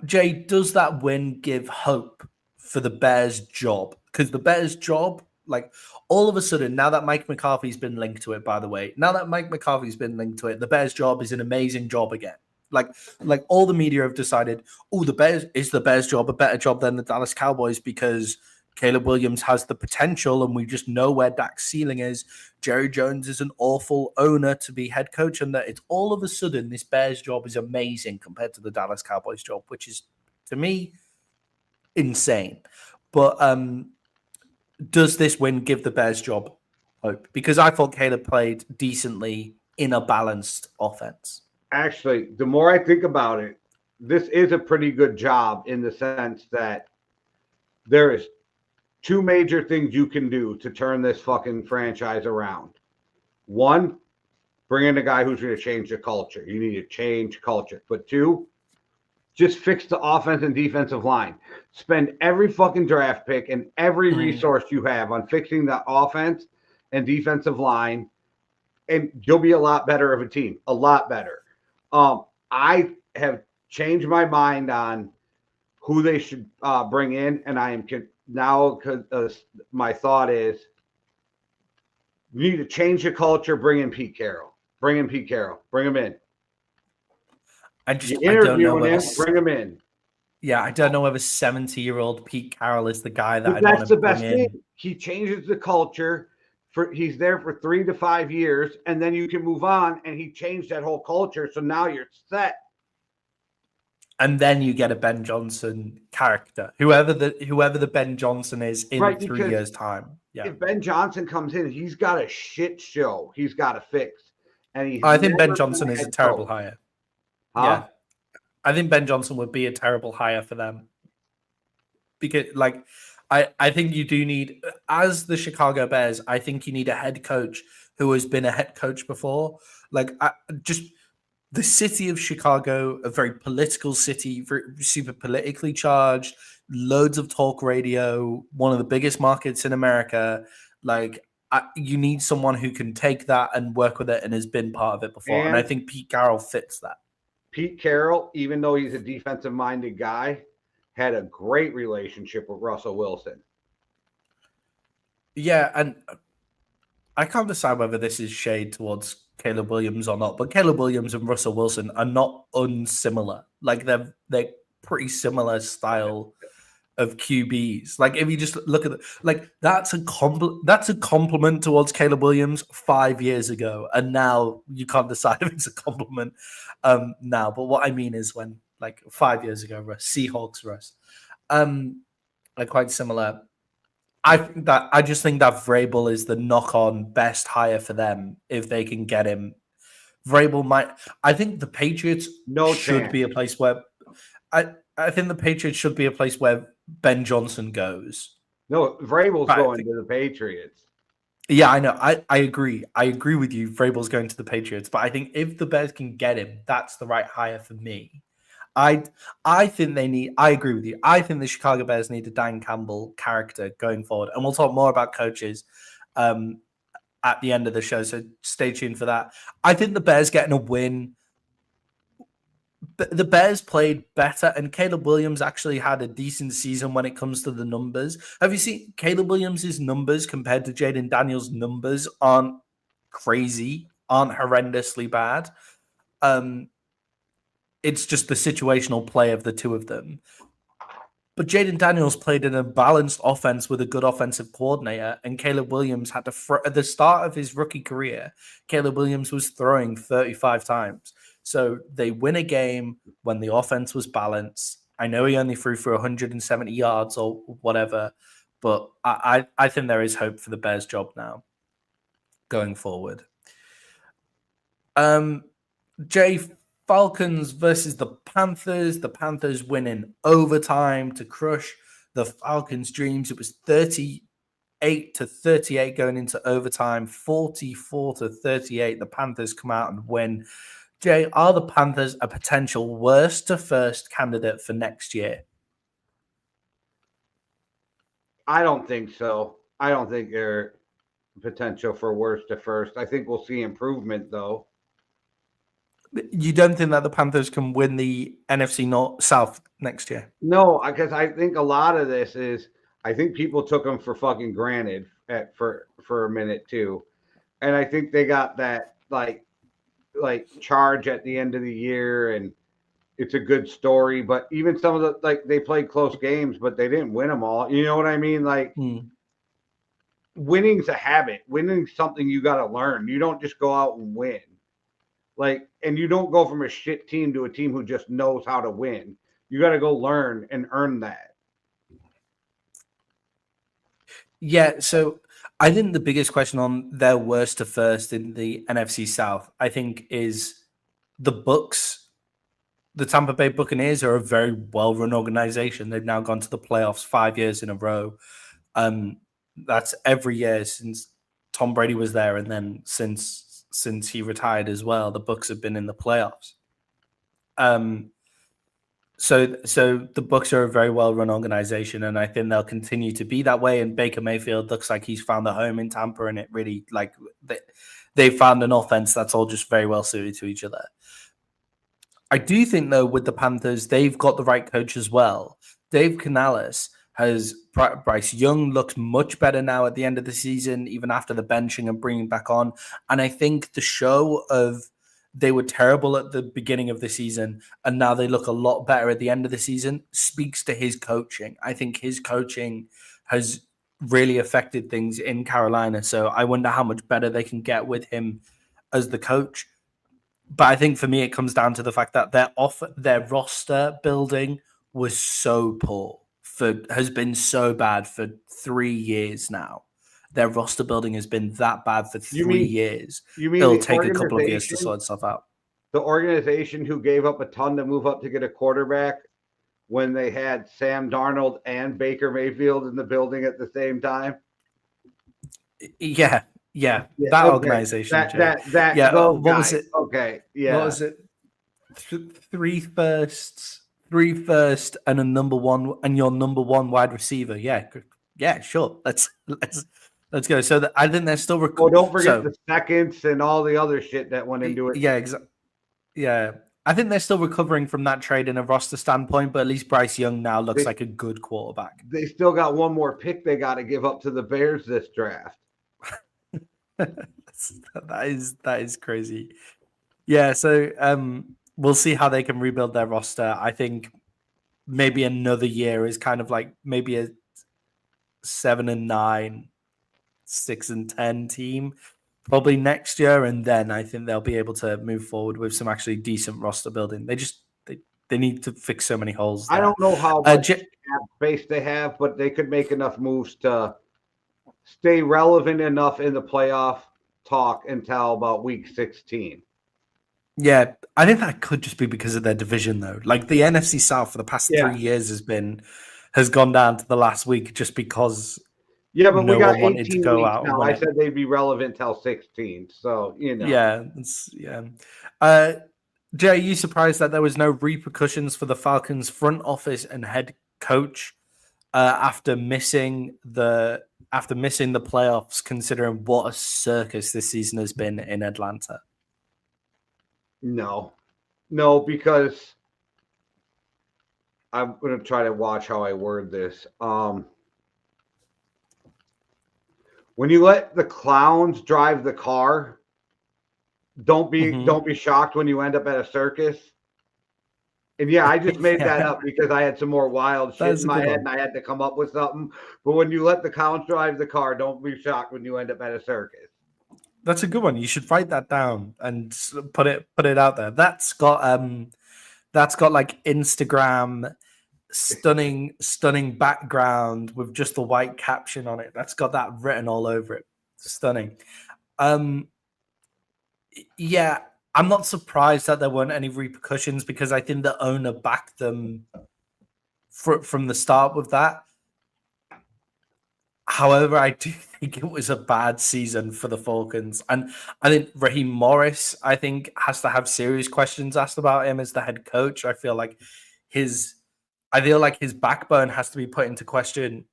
Jay, does that win give hope for the Bears' job? Because the Bears' job, like all of a sudden, now that Mike McCarthy's been linked to it, by the way, the Bears' job is an amazing job again. Like all the media have decided, oh, the Bears job a better job than the Dallas Cowboys because Caleb Williams has the potential and we just know where Dak's ceiling is. Jerry Jones is an awful owner to be head coach, and that it's all of a sudden this Bears job is amazing compared to the Dallas Cowboys job, which is, to me, insane. But does this win give the Bears job hope? Because I thought Caleb played decently in a balanced offense. Actually, the more I think about it, this is a pretty good job in the sense that there is two major things you can do to turn this fucking franchise around. One, bring in a guy who's going to change the culture. You need to change culture. But two, just fix the offense and defensive line. Spend every fucking draft pick and every resource you have on fixing the offense and defensive line, and you'll be a lot better of a team. A lot better. I have changed my mind on who they should bring in, and I am now, because my thought is you need to change the culture. Bring in Pete Carroll. Bring in Pete Carroll. Bring him in. I don't know whether, bring him in. Yeah, I don't know whether 70-year-old Pete Carroll is the guy that But that's the best thing. He changes the culture. He's there for 3 to 5 years, and then you can move on. And he changed that whole culture, so now you're set. And then you get a Ben Johnson character, whoever the Ben Johnson is in 3 years' time. Yeah, if Ben Johnson comes in, he's got a shit show. He's got to fix. And I think Ben Johnson is a terrible hire. Huh? Yeah, I think Ben Johnson would be a terrible hire for them because, like, I think you do need, as the Chicago Bears, I think you need a head coach who has been a head coach before. Like, just the city of Chicago, a very political city, super politically charged, loads of talk radio, one of the biggest markets in America. Like, you need someone who can take that and work with it and has been part of it before. And I think Pete Carroll fits that. Pete Carroll, even though he's a defensive-minded guy, had a great relationship with Russell Wilson. Yeah, and I can't decide whether this is shade towards Caleb Williams or not, but Caleb Williams and Russell Wilson are not unsimilar. Like, they're pretty similar style of QBs. Like, if you just look at it, like, that's a compliment towards Caleb Williams 5 years ago, and now you can't decide if it's a compliment now. But what I mean is when, like, 5 years ago, Seahawks Russ, are quite similar. I just think that Vrabel is the knock-on best hire for them if they can get him. Vrabel might. I think the Patriots should be a place where. I think the Patriots should be a place where Ben Johnson goes. No, Vrabel's going to the Patriots. Yeah, I know. I agree. I agree with you. Vrabel's going to the Patriots, but I think if the Bears can get him, that's the right hire for me. I think they need. I agree with you. I think the Chicago Bears need a Dan Campbell character going forward, and we'll talk more about coaches at the end of the show. So stay tuned for that. I think the Bears getting a win. The Bears played better, and Caleb Williams actually had a decent season when it comes to the numbers. Have you seen Caleb Williams' numbers compared to Jaden Daniels' numbers? Aren't crazy, aren't horrendously bad. It's just the situational play of the two of them. But Jaden Daniels played in a balanced offense with a good offensive coordinator, and Caleb Williams had to at the start of his rookie career, Caleb Williams was throwing 35 times. So they win a game when the offense was balanced. I know he only threw for 170 yards or whatever, but I think there is hope for the Bears job now going forward. Jay, Falcons versus the Panthers. The Panthers win in overtime to crush the Falcons' dreams. It was 38-38 going into overtime, 44-38. The Panthers come out and win. Jay, are the Panthers a potential worst to first candidate for next year? I don't think so. I don't think they're potential for worst to first. I think we'll see improvement, though. You don't think that the Panthers can win the NFC North South next year? No, because I think a lot of this is, I think people took them for fucking granted for a minute too, and I think they got that like charge at the end of the year, and it's a good story. But even some of the like they played close games, but they didn't win them all. You know what I mean? Like winning's a habit. Winning's something you got to learn. You don't just go out and win. Like, and you don't go from a shit team to a team who just knows how to win. You got to go learn and earn that. Yeah, so I think the biggest question on their worst to first in the NFC South, I think, is the Bucks. The Tampa Bay Buccaneers are a very well-run organization. They've now gone to the playoffs 5 years in a row. That's every year since Tom Brady was there, and then since he retired as well, the Bucks have been in the playoffs. So the Bucks are a very well-run organization, and I think they'll continue to be that way. And Baker Mayfield looks like he's found a home in Tampa, and it really like they found an offense that's all just very well suited to each other. I do think, though, with the Panthers, they've got the right coach as well. Dave Canales has Bryce Young looks much better now at the end of the season, even after the benching and bringing back on. And I think the show of they were terrible at the beginning of the season and now they look a lot better at the end of the season speaks to his coaching. I think his coaching has really affected things in Carolina. So I wonder how much better they can get with him as the coach. But I think for me, it comes down to the fact that their roster building was so poor, has been so bad for 3 years now. Their roster building has been that bad for 3 years. It'll take a couple of years to sort itself out. The organization who gave up a ton to move up to get a quarterback when they had Sam Darnold and Baker Mayfield in the building at the same time. Yeah. That organization. What was it? Okay. Yeah. What was it? Three first and a number one and your number one wide receiver. Yeah, sure. Let's go. So I think they're still recording. Don't forget the seconds and all the other shit that went into it. Yeah, exactly. Yeah, I think they're still recovering from that trade in a roster standpoint, but at least Bryce Young now looks like a good quarterback. They still got one more pick they got to give up to the Bears this draft. That is crazy. Yeah, so we'll see how they can rebuild their roster. I think maybe another year is kind of like maybe a 7-9, 6-10 team probably next year, and then I think they'll be able to move forward with some actually decent roster building. They need to fix so many holes there. I don't know how much space they have, but they could make enough moves to stay relevant enough in the playoff talk until about week 16. Yeah, I think that could just be because of their division, though. Like the NFC South for the past 3 years has gone down to the last week just because. Yeah, but we got 18 to go out now. I said they'd be relevant till 16, so you know. Yeah. Jay, are you surprised that there was no repercussions for the Falcons front office and head coach after missing the playoffs, considering what a circus this season has been in Atlanta? No, because I'm going to try to watch how I word this. When you let the clowns drive the car, don't be shocked when you end up at a circus. And yeah, I just made that up because I had some more wild shit in my head and I had to come up with something. But when you let the clowns drive the car, don't be shocked when you end up at a circus. That's a good one. You should write that down and put it out there. That's got like Instagram stunning background with just the white caption on it. That's got that written all over it. Stunning. Yeah, I'm not surprised that there weren't any repercussions because I think the owner backed them from the start with that. However, I do think it was a bad season for the Falcons. And I think Raheem Morris, has to have serious questions asked about him as the head coach. I feel like his backbone has to be put into question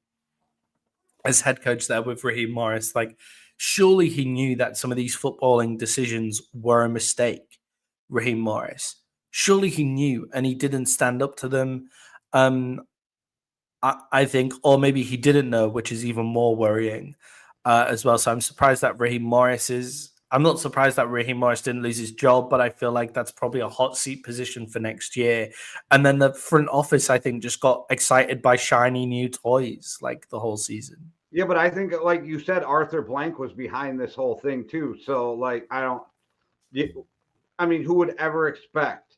as head coach there with Raheem Morris. Like, surely he knew that some of these footballing decisions were a mistake, Raheem Morris. Surely he knew, and he didn't stand up to them. I think, or maybe he didn't know, which is even more worrying as well. So I'm surprised that Raheem Morris is I'm not surprised that Raheem Morris didn't lose his job, but I feel like that's probably a hot seat position for next year. And then the front office, I think, just got excited by shiny new toys like the whole season. Yeah, but I think, like you said, Arthur Blank was behind this whole thing too. So, like, I mean, who would ever expect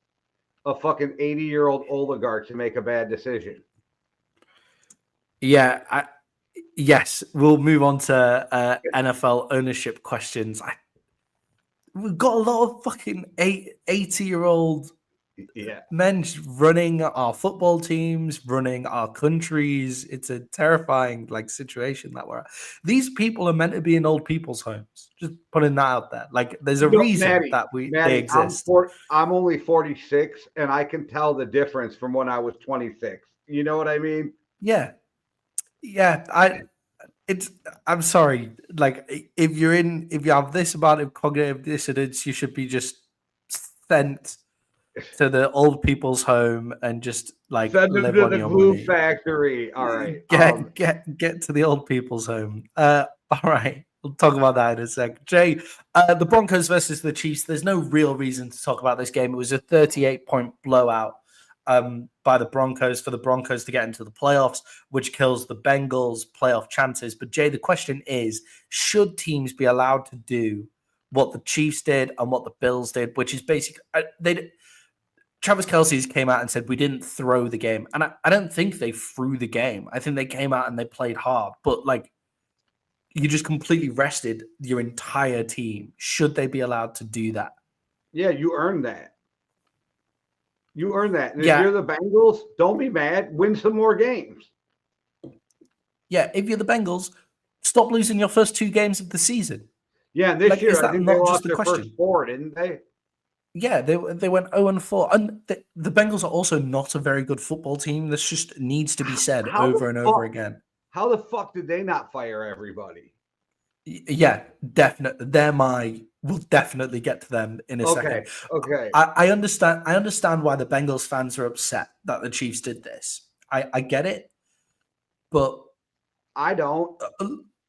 a fucking 80-year-old oligarch to make a bad decision? Yeah, yes, we'll move on to NFL ownership questions. We've got a lot of fucking 80-year-old men running our football teams, running our countries. It's a terrifying situation that we're at. These people are meant to be in old people's homes. Just putting that out there. Like, there's a reason that they exist. I'm only 46, and I can tell the difference from when I was 26. You know what I mean? Yeah. I'm sorry. Like, if you have this amount of cognitive dissonance, you should be just sent to the old people's home and just live Send them live to on the your glue money. factory. All right. Get to the old people's home. All right. We'll talk about that in a sec. Jay, the Broncos versus the Chiefs. There's no real reason to talk about this game. It was a 38-point blowout by the Broncos for the Broncos to get into the playoffs, which kills the Bengals' playoff chances. But Jay, the question is, should teams be allowed to do what the Chiefs did and what the Bills did, which is basically Travis Kelce's came out and said we didn't throw the game. And I don't think they threw the game. I think they came out and they played hard. But, you just completely rested your entire team. Should they be allowed to do that? Yeah, you earned that. You earned that. And Yeah. If you're the Bengals, don't be mad. Win some more games. Yeah, if you're the Bengals, stop losing your first 2 games of the season. Yeah, this year I think they lost their question? first 4, didn't they? Yeah, they went 0-4. And the Bengals are also not a very good football team. This just needs to be said over and over again. How the fuck did they not fire everybody? Yeah, definitely. We'll definitely get to them in a second. Okay. I understand why the Bengals fans are upset that the Chiefs did this. I get it, but I don't.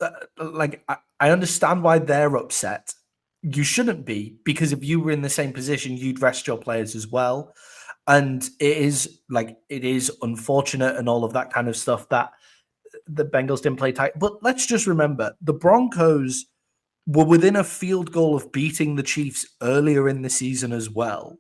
I understand why they're upset. You shouldn't be, because if you were in the same position, you'd rest your players as well. And it is unfortunate and all of that kind of stuff that the Bengals didn't play tight. But let's just remember, the Broncos were within a field goal of beating the Chiefs earlier in the season as well.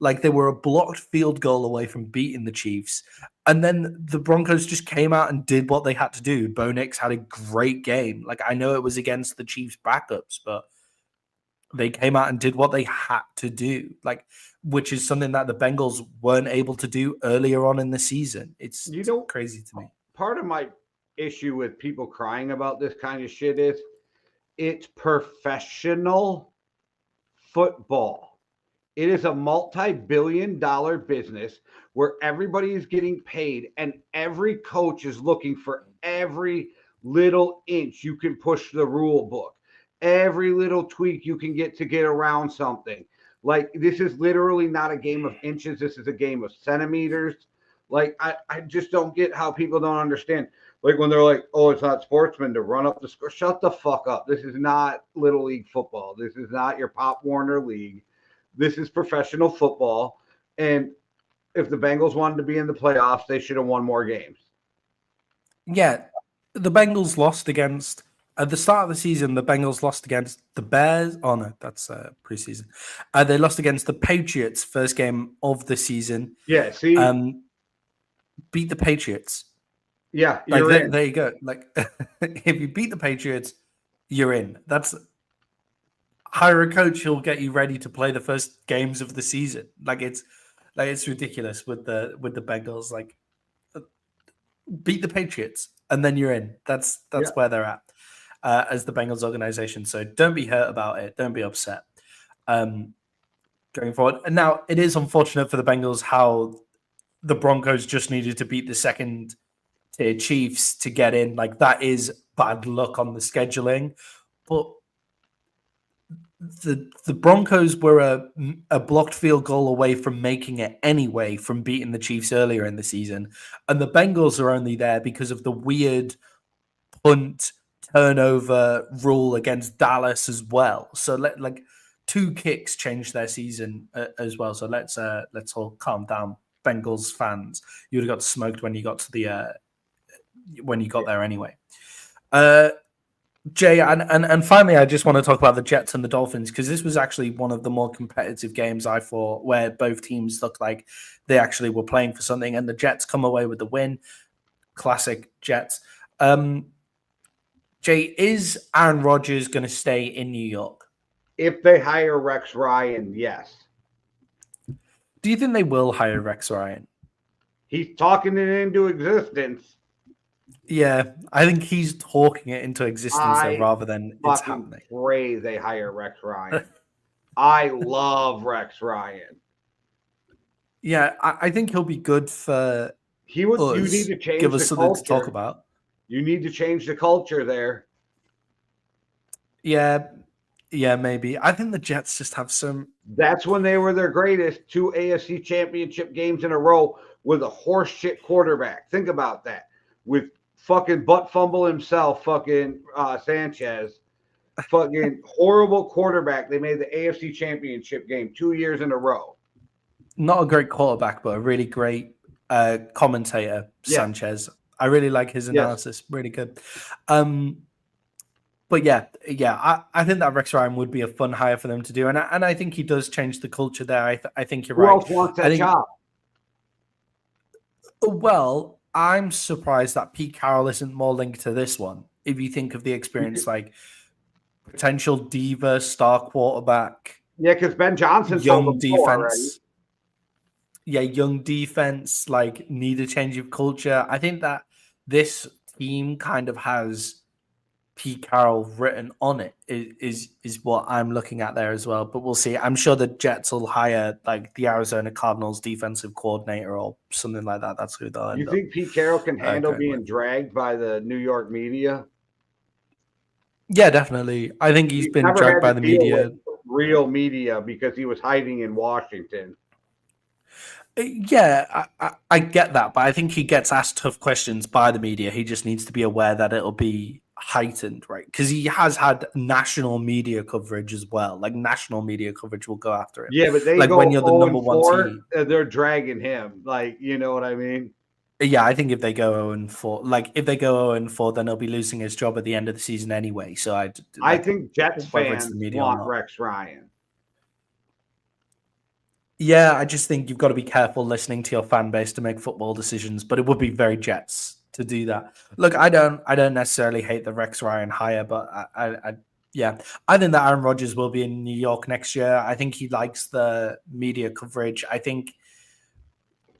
They were a blocked field goal away from beating the Chiefs. And then the Broncos just came out and did what they had to do. Bo Nix had a great game. I know it was against the Chiefs backups, but they came out and did what they had to do, which is something that the Bengals weren't able to do earlier on in the season. It's crazy to me. Part of my issue with people crying about this kind of shit is it's professional football. It is a multi-billion-dollar business where everybody is getting paid and every coach is looking for every little inch you can push the rule book, every little tweak you can get around something. This is literally not a game of inches. This is a game of centimeters. I just don't get how people don't understand. When they're like, oh, it's not sportsman to run up the score. Shut the fuck up. This is not Little League football. This is not your Pop Warner League. This is professional football. And if the Bengals wanted to be in the playoffs, they should have won more games. Yeah. The Bengals lost against, at the start of the season, the Bengals lost against the Bears. Oh, no, that's preseason. They lost against the Patriots, first game of the season. Yeah, see? Beat the Patriots. Yeah, there you go. If you beat the Patriots, you're in. That's hire a coach who'll get you ready to play the first games of the season. It's ridiculous with the Bengals. Beat the Patriots and then you're in. That's where they're at as the Bengals organization. So don't be hurt about it. Don't be upset. Going forward. And now it is unfortunate for the Bengals how the Broncos just needed to beat the second tier Chiefs to get in. That is bad luck on the scheduling. But the Broncos were a blocked field goal away from making it anyway, from beating the Chiefs earlier in the season. And the Bengals are only there because of the weird punt turnover rule against Dallas as well. So like 2 kicks changed their season as well. So let's all calm down, Bengals fans. You would have got smoked when you got to the when you got there anyway. Jay, and finally, I just want to talk about the Jets and the Dolphins, because this was actually one of the more competitive games, I thought, where both teams looked like they actually were playing for something, and the Jets come away with the win. Classic Jets. Jay, is Aaron Rodgers going to stay in New York? If they hire Rex Ryan, yes. Do you think they will hire Rex Ryan? He's talking it into existence. Yeah, I think he's talking it into existence though, rather than it's happening. Pray they hire Rex Ryan. I love Rex Ryan. Yeah, I think he'll be good for He would. us. You need to change. Give us the something culture. to talk about. You need to change the culture there. Yeah, maybe. I think the Jets just have some. That's when they were their greatest. 2 AFC championship games in a row with a horseshit quarterback. Think about that. With fucking butt fumble himself, fucking Sanchez, fucking horrible quarterback. They made the AFC championship game 2 years in a row. Not a great quarterback, but a really great commentator, Sanchez. I really like his analysis. Really good. But yeah, I think that Rex Ryan would be a fun hire for them to do, and I think he does change the culture there. I think you're right. Who else wants that job? Well, I'm surprised that Pete Carroll isn't more linked to this one. If you think of the experience, like potential diva, star quarterback. Yeah, because Ben Johnson's young defense. Young defense, like need a change of culture. I think that this team kind of has Pete Carroll written on it is what I'm looking at there as well. But we'll see. I'm sure the Jets will hire like the Arizona Cardinals defensive coordinator or something like that. That's who they'll end up. You think Pete Carroll can handle being dragged by the New York media? Yeah, definitely. I think he's been dragged by the media. Real media, because he was hiding in Washington. Yeah, I get that, but I think he gets asked tough questions by the media. He just needs to be aware that it'll be heightened, right? Because he has had national media coverage as well. Like national media coverage will go after him. Yeah, but they like go when you're the number 1 team, they're dragging him. Like, you know what I mean? Yeah, I think if they go 0-4, then he'll be losing his job at the end of the season anyway. So I think Jets fans want Rex Ryan. Yeah, I just think you've got to be careful listening to your fan base to make football decisions, but it would be very Jets to do that. Look, I don't necessarily hate the Rex Ryan hire, but I think that Aaron Rodgers will be in New York next year. I think he likes the media coverage. I think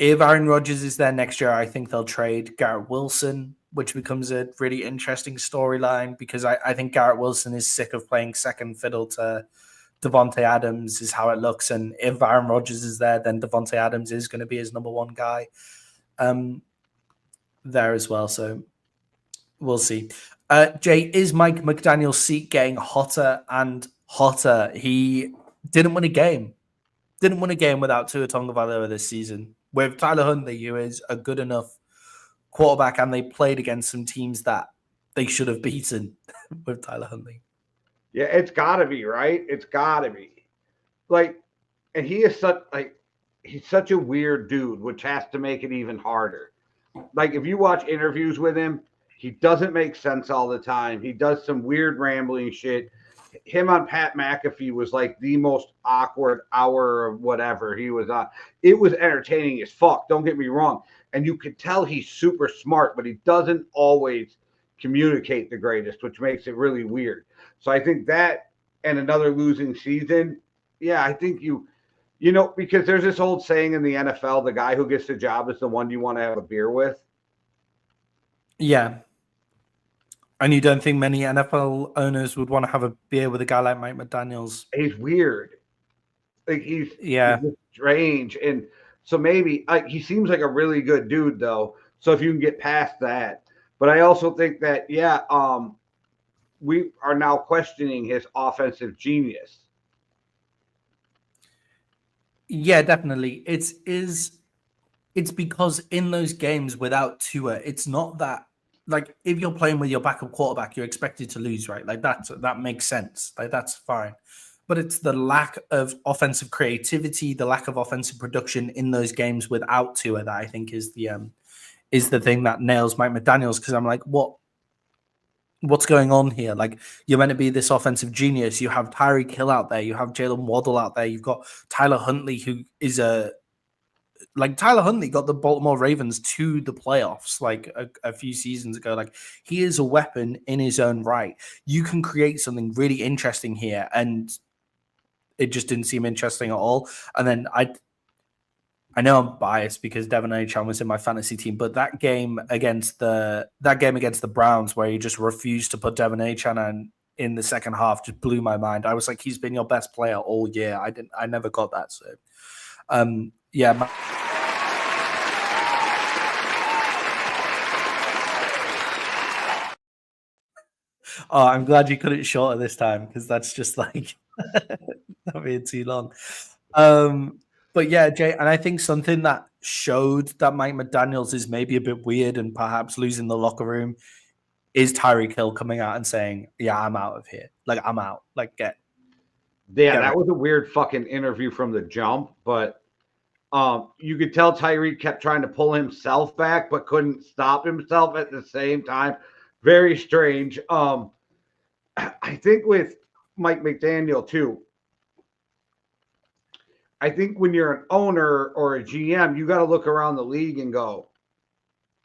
if Aaron Rodgers is there next year, I think they'll trade Garrett Wilson, which becomes a really interesting storyline, because I think Garrett Wilson is sick of playing second fiddle to Devontae Adams is how it looks. And if Aaron Rodgers is there, then Devontae Adams is going to be his number 1 guy there as well. So we'll see. Jay, is Mike McDaniel's seat getting hotter and hotter? He didn't win a game. Didn't win a game without Tua Tagovailoa this season. With Tyler Huntley, who is a good enough quarterback, and they played against some teams that they should have beaten with Tyler Huntley. Yeah, it's got to be, right? It's got to be. Like, and he is he's such a weird dude, which has to make it even harder. Like, if you watch interviews with him, he doesn't make sense all the time. He does some weird rambling shit. Him on Pat McAfee was like the most awkward hour of whatever he was on. It was entertaining as fuck, don't get me wrong. And you could tell he's super smart, but he doesn't always communicate the greatest, which makes it really weird. So I think that, and another losing season, yeah, I think you know, because there's this old saying in the NFL, the guy who gets the job is the one you want to have a beer with. Yeah. And you don't think many NFL owners would want to have a beer with a guy like Mike McDaniels? He's weird. Like, he's strange. And so maybe he seems like a really good dude, though. So if you can get past that. But I also think that, we are now questioning his offensive genius. Yeah, definitely. It's because in those games without Tua, it's not that like if you're playing with your backup quarterback, you're expected to lose, right? Like that makes sense. Like that's fine. But it's the lack of offensive creativity, the lack of offensive production in those games without Tua that I think is the thing that nails Mike McDaniels, because I'm like, what's going on here? Like, you're meant to be this offensive genius. You have Tyreek Hill out there. You have Jalen Waddle out there. You've got Tyler Huntley, who is Tyler Huntley got the Baltimore Ravens to the playoffs like a few seasons ago. Like, he is a weapon in his own right. You can create something really interesting here, and it just didn't seem interesting at all. And then I know I'm biased because Devin Achan was in my fantasy team, but that game against the Browns where he just refused to put Devin Achan in the second half just blew my mind. I was like, he's been your best player all year. I never got that. So, yeah. Oh, I'm glad you cut it shorter this time because that's just like that being too long. But yeah, Jay, and I think something that showed that Mike McDaniels is maybe a bit weird and perhaps losing the locker room is Tyreek Hill coming out and saying, "Yeah, I'm out of here. Like, I'm out. Like, get." Yeah, that was a weird fucking interview from the jump, but you could tell Tyreek kept trying to pull himself back, but couldn't stop himself at the same time. Very strange. I think with Mike McDaniel too, I think when you're an owner or a GM, you got to look around the league and go,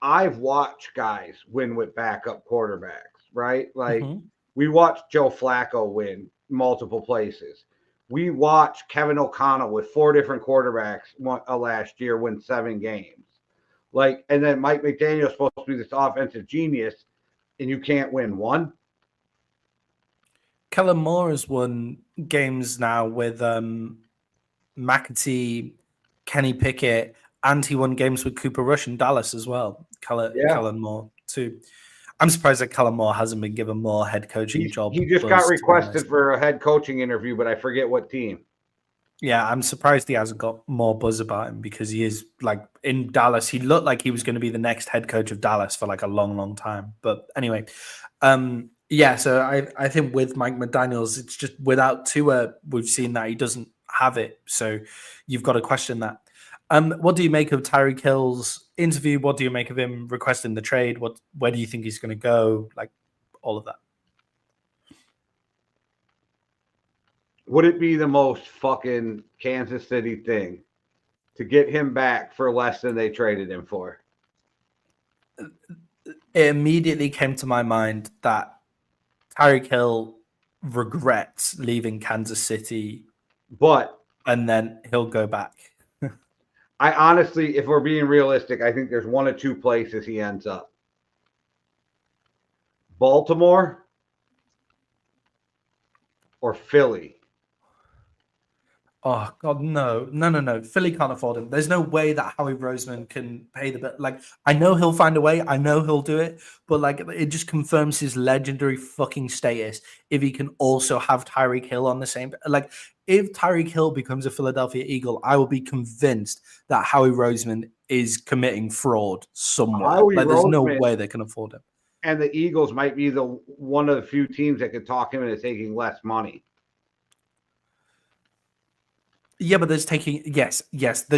I've watched guys win with backup quarterbacks, right? Like we watched Joe Flacco win multiple places. We watched Kevin O'Connell with 4 different quarterbacks last year win 7 games. Like, and then Mike McDaniel is supposed to be this offensive genius, and you can't win one. Kellen Moore has won games now with McAtee, Kenny Pickett, and he won games with Cooper Rush in Dallas as well. Kellen Moore too. I'm surprised that Kellen Moore hasn't been given more head coaching job. He just got requested for a head coaching interview, but I forget what team. Yeah, I'm surprised he hasn't got more buzz about him because he is like in Dallas. He looked like he was going to be the next head coach of Dallas for like a long, long time. But anyway, yeah. So I think with Mike McDaniels, it's just without Tua, we've seen that he doesn't have it. So you've got to question that. What do you make of Tyreek Hill's interview? What do you make of him requesting the trade? Where do you think he's going to go? Like all of that. Would it be the most fucking Kansas City thing to get him back for less than they traded him for? It immediately came to my mind that Tyreek Hill regrets leaving Kansas City, and then he'll go back. I honestly, if we're being realistic, I think there's 1 or 2 places he ends up. Baltimore or Philly. Oh God, no. Philly can't afford him. There's no way that Howie Roseman can pay the bet. Like, I know he'll find a way. I know he'll do it, but like, it just confirms his legendary fucking status if he can also have Tyreek Hill on the same. Like, if Tyreek Hill becomes a Philadelphia Eagle, I will be convinced that Howie Roseman is committing fraud somewhere. There's no way they can afford him. And the Eagles might be one of the few teams that could talk him into taking less money. Yeah, but there's taking there's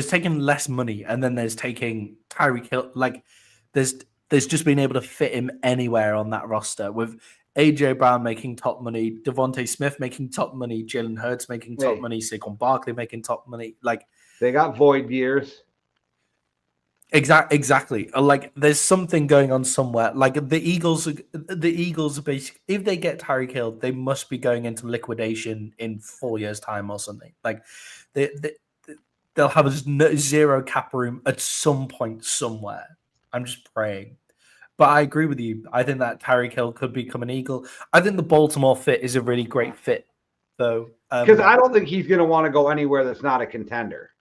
taking less money, and then there's taking Tyreek Hill. Like, there's just being able to fit him anywhere on that roster with AJ Brown making top money, Devontae Smith making top money, Jalen Hurts making top money, Saquon Barkley making top money. Like, they got void years. Exactly. Like, there's something going on somewhere. Like, the Eagles are basically, if they get Tyreek Hill, they must be going into liquidation in 4 years' time or something. Like, they'll have a 0 cap room at some point somewhere. I'm just praying. But I agree with you. I think that Tyreek Hill could become an Eagle. I think the Baltimore fit is a really great fit, though. Because I don't think he's going to want to go anywhere that's not a contender.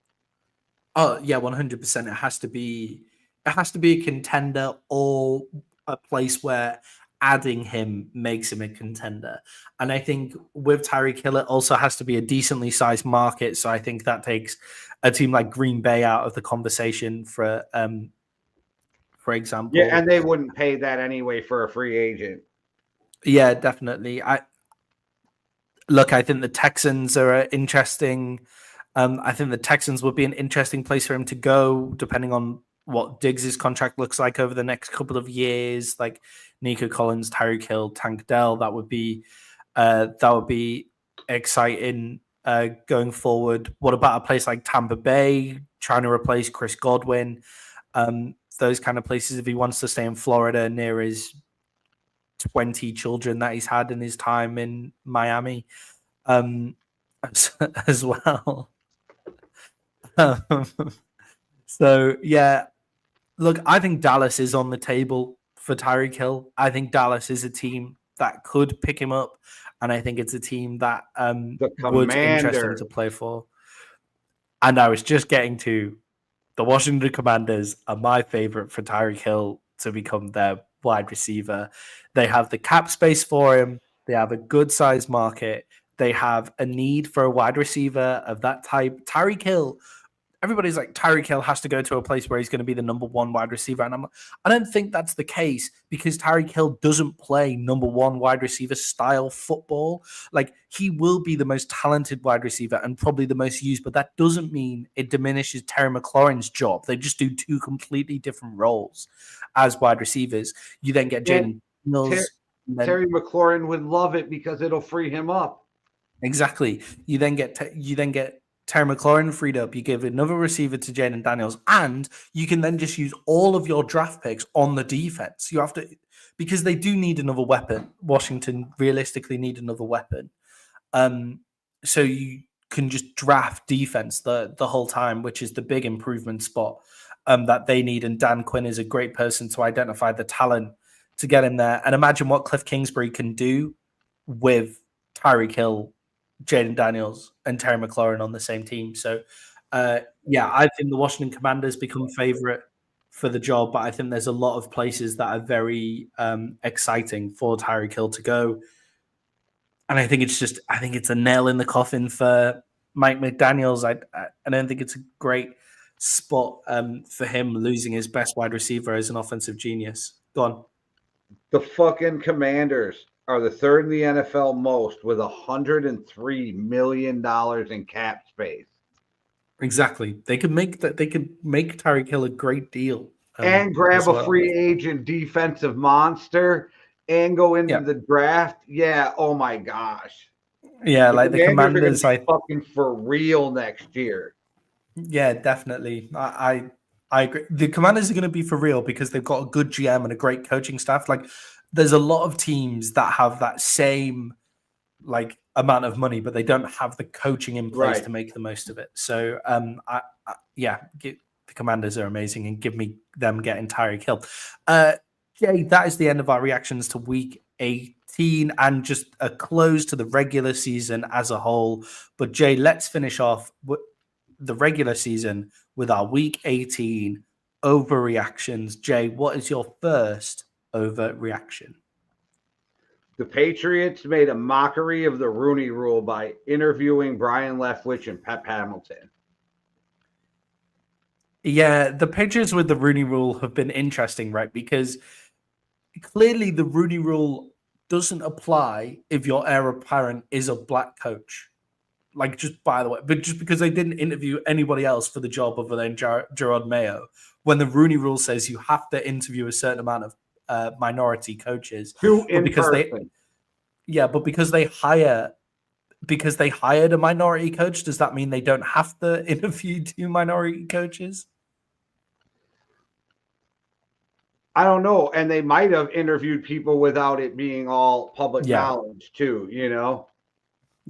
Oh yeah, 100%. It has to be a contender or a place where adding him makes him a contender. And I think with Tyreek Hill, it also has to be a decently sized market. So I think that takes a team like Green Bay out of the conversation for for example. Yeah, and they wouldn't pay that anyway for a free agent. Yeah, definitely. I think the Texans are interesting. I think the Texans would be an interesting place for him to go, depending on what Diggs' contract looks like over the next couple of years. Like Nico Collins, Tyreek Hill, Tank Dell, that would be exciting going forward. What about a place like Tampa Bay, trying to replace Chris Godwin? Those kind of places, if he wants to stay in Florida near his 20 children that he's had in his time in Miami, as well. So yeah, look, I think Dallas is on the table for Tyreek Hill. I think Dallas is a team that could pick him up, and I think it's a team that would interest him to play for. And I was just getting to the Washington Commanders are my favorite for Tyreek Hill to become their wide receiver. They have the cap space for him. They have a good size market. They have a need for a wide receiver of that type. Tyreek Hill, everybody's like, Tyreek Hill has to go to a place where he's going to be the number one wide receiver. And I don't think that's the case, because Tyreek Hill doesn't play number one wide receiver style football. Like, he will be the most talented wide receiver and probably the most used, but that doesn't mean it diminishes Terry McLaurin's job. They just do two completely different roles as wide receivers. You then get Jaden Mills. Terry McLaurin would love it because it'll free him up. Exactly. You then get Terry McLaurin freed up. You give another receiver to Jaden Daniels, and you can then just use all of your draft picks on the defense. You have to, because they do need another weapon. Washington realistically need another weapon. So you can just draft defense the whole time, which is the big improvement spot that they need. And Dan Quinn is a great person to identify the talent to get him there. And imagine what Cliff Kingsbury can do with Tyreek Hill, Jaden Daniels, and Terry McLaurin on the same team. So, I think the Washington Commanders become favorite for the job, but I think there's a lot of places that are very exciting for Tyreek Hill to go. And I think it's a nail in the coffin for Mike McDaniels. I don't think it's a great spot for him, losing his best wide receiver as an offensive genius. Go on. The fucking Commanders are the third in the NFL most, with $103 million in cap space. Exactly. They could make that. They could make Tyreek Hill a great deal and grab a free agent defensive monster and go into the draft. Yeah. Oh my gosh. Yeah, like the Commanders are fucking for real next year. Yeah, definitely. I agree. The Commanders are going to be for real because they've got a good GM and a great coaching staff. Like, there's a lot of teams that have that same like amount of money, but they don't have the coaching in place to make the most of it. So, the Commanders are amazing, and give me them getting Tyreek Hill. Jay, that is the end of our reactions to Week 18 and just a close to the regular season as a whole. But Jay, let's finish off with the regular season with our Week 18 overreactions. Jay, what is your first overreaction? The Patriots made a mockery of the Rooney Rule by interviewing Brian Leftwich and Pep Hamilton. Yeah, the Patriots with the Rooney Rule have been interesting, right? Because clearly the Rooney Rule doesn't apply if your heir apparent is a black coach. Like, just by the way, but just because they didn't interview anybody else for the job other than Gerard Mayo, when the Rooney Rule says you have to interview a certain amount of minority coaches, but because they hired a minority coach, does that mean they don't have to interview two minority coaches? I don't know. And they might have interviewed people without it being all public knowledge too, you know?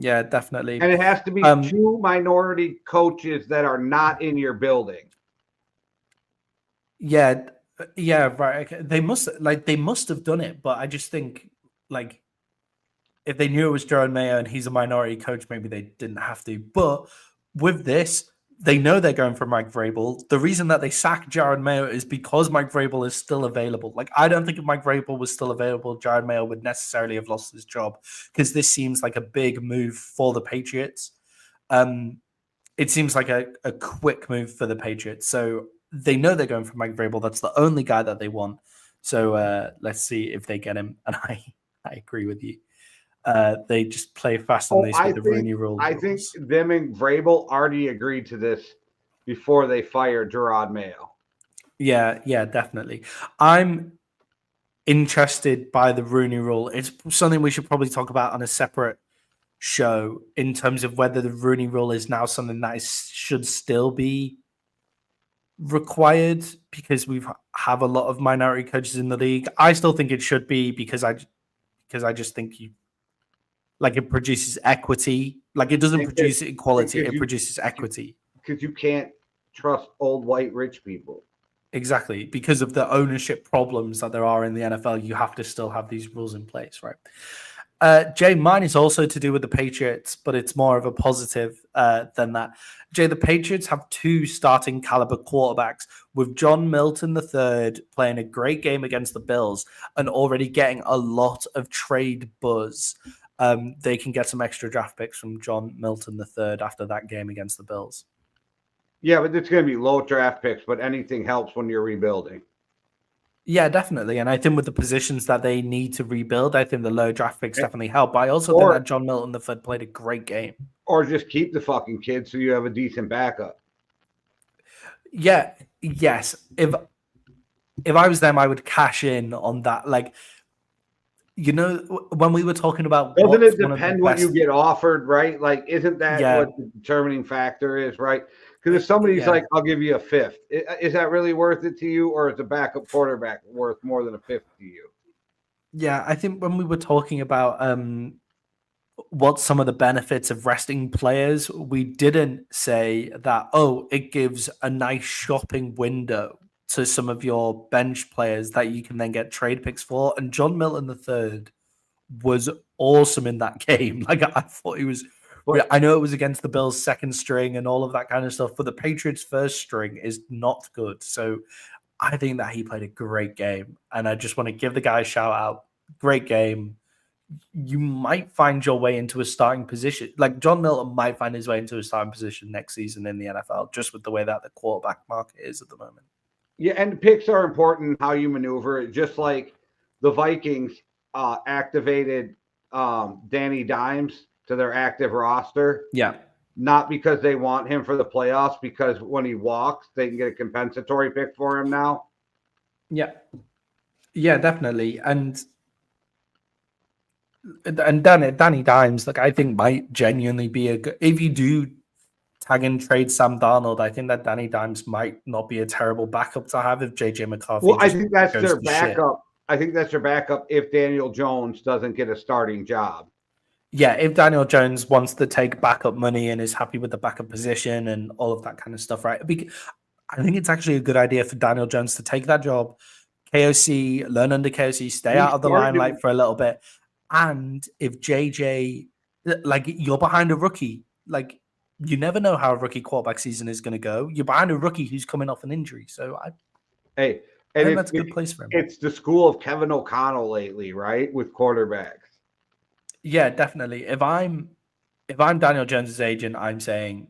Yeah, definitely. And it has to be two minority coaches that are not in your building. Yeah, right. Okay. They must have done it, but I just think, like, if they knew it was Gerard Mayo and he's a minority coach, maybe they didn't have to. But with this, they know they're going for Mike Vrabel. The reason that they sacked Gerard Mayo is because Mike Vrabel is still available. Like, I don't think if Mike Vrabel was still available, Gerard Mayo would necessarily have lost his job, because this seems like a big move for the Patriots. It seems like a quick move for the Patriots. So they know they're going for Mike Vrabel. That's the only guy that they want. So let's see if they get him. And I agree with you. They just play fast and loose with the Rooney Rule. I think them and Vrabel already agreed to this before they fired Gerard Mayo. Yeah, definitely. I'm interested by the Rooney Rule. It's something we should probably talk about on a separate show in terms of whether the Rooney Rule is now something that should still be required, because we have a lot of minority coaches in the league. I still think it should be, because I just think it produces equity. Like, it doesn't produce equality, it produces equity. Because you can't trust old white rich people. Exactly. Because of the ownership problems that there are in the NFL, you have to still have these rules in place, right? Jay, mine is also to do with the Patriots, but it's more of a positive than that. Jay, the Patriots have 2 starting caliber quarterbacks, with John Milton III playing a great game against the Bills and already getting a lot of trade buzz. They can get some extra draft picks from John Milton III after that game against the Bills. Yeah, but it's going to be low draft picks, but anything helps when you're rebuilding. Yeah, definitely. And I think with the positions that they need to rebuild, I think the low draft picks definitely help. But I also think that John Milton III played a great game. Or just keep the fucking kid so you have a decent backup. Yeah, yes. If I was them, I would cash in on that. Like, you know, when we were talking about, doesn't it depend what you get offered, right? Like, isn't that what the determining factor is, right? Because if somebody's like, I'll give you a 5th, is that really worth it to you, or is a backup quarterback worth more than a 5th to you? Yeah, I think when we were talking about what some of the benefits of resting players, we didn't say that, it gives a nice shopping window to some of your bench players that you can then get trade picks for. And John Milton III was awesome in that game. Like, I thought he was. I know it was against the Bills' second string and all of that kind of stuff, but the Patriots' first string is not good. So I think that he played a great game, and I just want to give the guy a shout out. Great game. You might find your way into a starting position. Like, John Milton might find his way into a starting position next season in the NFL, just with the way that the quarterback market is at the moment. Yeah, and picks are important, how you maneuver it. Just like the Vikings activated Danny Dimes to their active roster. Yeah. Not because they want him for the playoffs, because when he walks, they can get a compensatory pick for him now. Yeah. Yeah, definitely. And Danny Dimes, like, I think might genuinely be a good, if you do tag and trade Sam Darnold, I think that Danny Dimes might not be a terrible backup to have if JJ McCarthy. Well, I think that's their backup. I think that's their backup if Daniel Jones doesn't get a starting job. Yeah, if Daniel Jones wants to take backup money and is happy with the backup position and all of that kind of stuff, right? I think it's actually a good idea for Daniel Jones to take that job, KOC, learn under KOC, stay out of the limelight for a little bit. And if JJ, like, you're behind a rookie, like, you never know how a rookie quarterback season is going to go. You're behind a rookie who's coming off an injury. So I think that's a good place for him. It's the school of Kevin O'Connell lately, right? With quarterbacks. Yeah, definitely. If I'm Daniel Jones's agent, I'm saying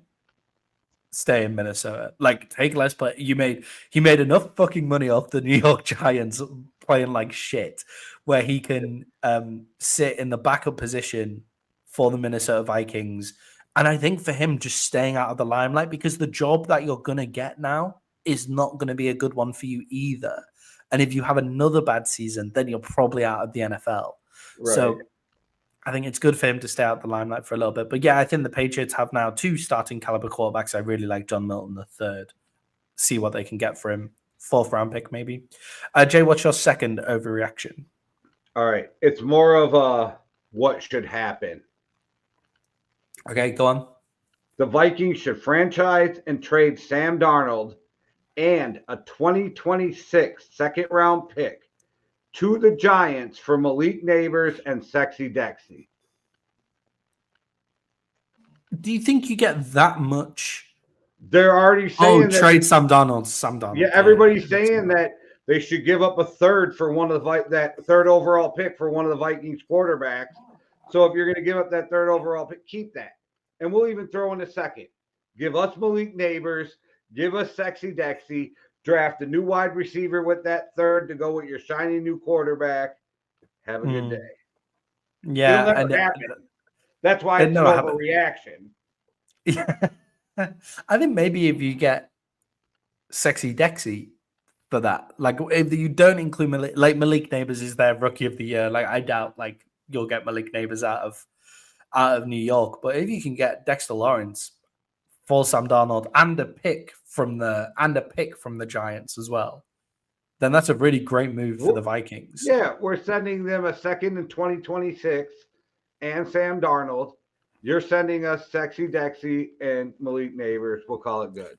stay in Minnesota. Like, take less play. He made enough fucking money off the New York Giants playing like shit, where he can sit in the backup position for the Minnesota Vikings. And I think for him, just staying out of the limelight, because the job that you're gonna get now is not going to be a good one for you either. And if you have another bad season, then you're probably out of the NFL. Right. So I think it's good for him to stay out the limelight for a little bit. But yeah, I think the Patriots have now 2 starting caliber quarterbacks. I really like John Milton III. See what they can get for him. 4th round pick, maybe. Jay, what's your second overreaction? All right. It's more of a what should happen. Okay, go on. The Vikings should franchise and trade Sam Darnold and a 2026 second-round pick to the Giants for Malik Neighbors and Sexy Dexy. Do you think you get that much? They're already saying trade Sam Darnold. Yeah, everybody's saying that they should give up a third for one of that 3rd overall pick for one of the Vikings quarterbacks. So if you're going to give up that 3rd overall pick, keep that. And we'll even throw in a second. Give us Malik Neighbors. Give us Sexy Dexy. draft a new wide receiver with that third to go with your shiny new quarterback. Have a good day. It'll Yeah, never and happen. That's why it it's an never happened. overreaction. Yeah. I think maybe if you get Sexy Dexy for that, like if you don't include Malik Neighbors is their rookie of the year, like I doubt like you'll get Malik Neighbors out of New York, but if you can get Dexter Lawrence for Sam Darnold and a pick from the Giants as well, then that's a really great move for the Vikings. Yeah, we're sending them a second in 2026 and Sam Darnold. You're sending us Sexy Dexy and Malik Neighbors. We'll call it good.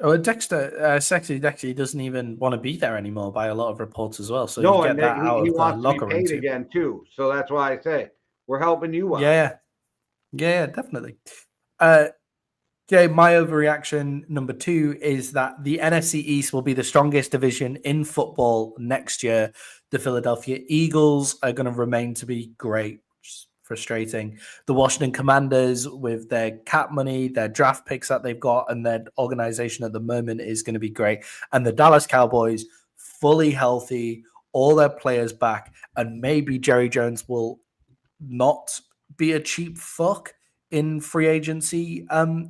Oh, Sexy Dexy doesn't even want to be there anymore by a lot of reports as well. So No, you get and that out he of the wants to be locker room paid too. again too. So that's why I say we're helping you out. Yeah, definitely. Jay, my overreaction number 2 is that the NFC East will be the strongest division in football next year. The Philadelphia Eagles are going to remain to be great, which is frustrating. The Washington Commanders, with their cap money, their draft picks that they've got, and their organization at the moment is going to be great. And the Dallas Cowboys, fully healthy, all their players back, and maybe Jerry Jones will not be a cheap fuck in free agency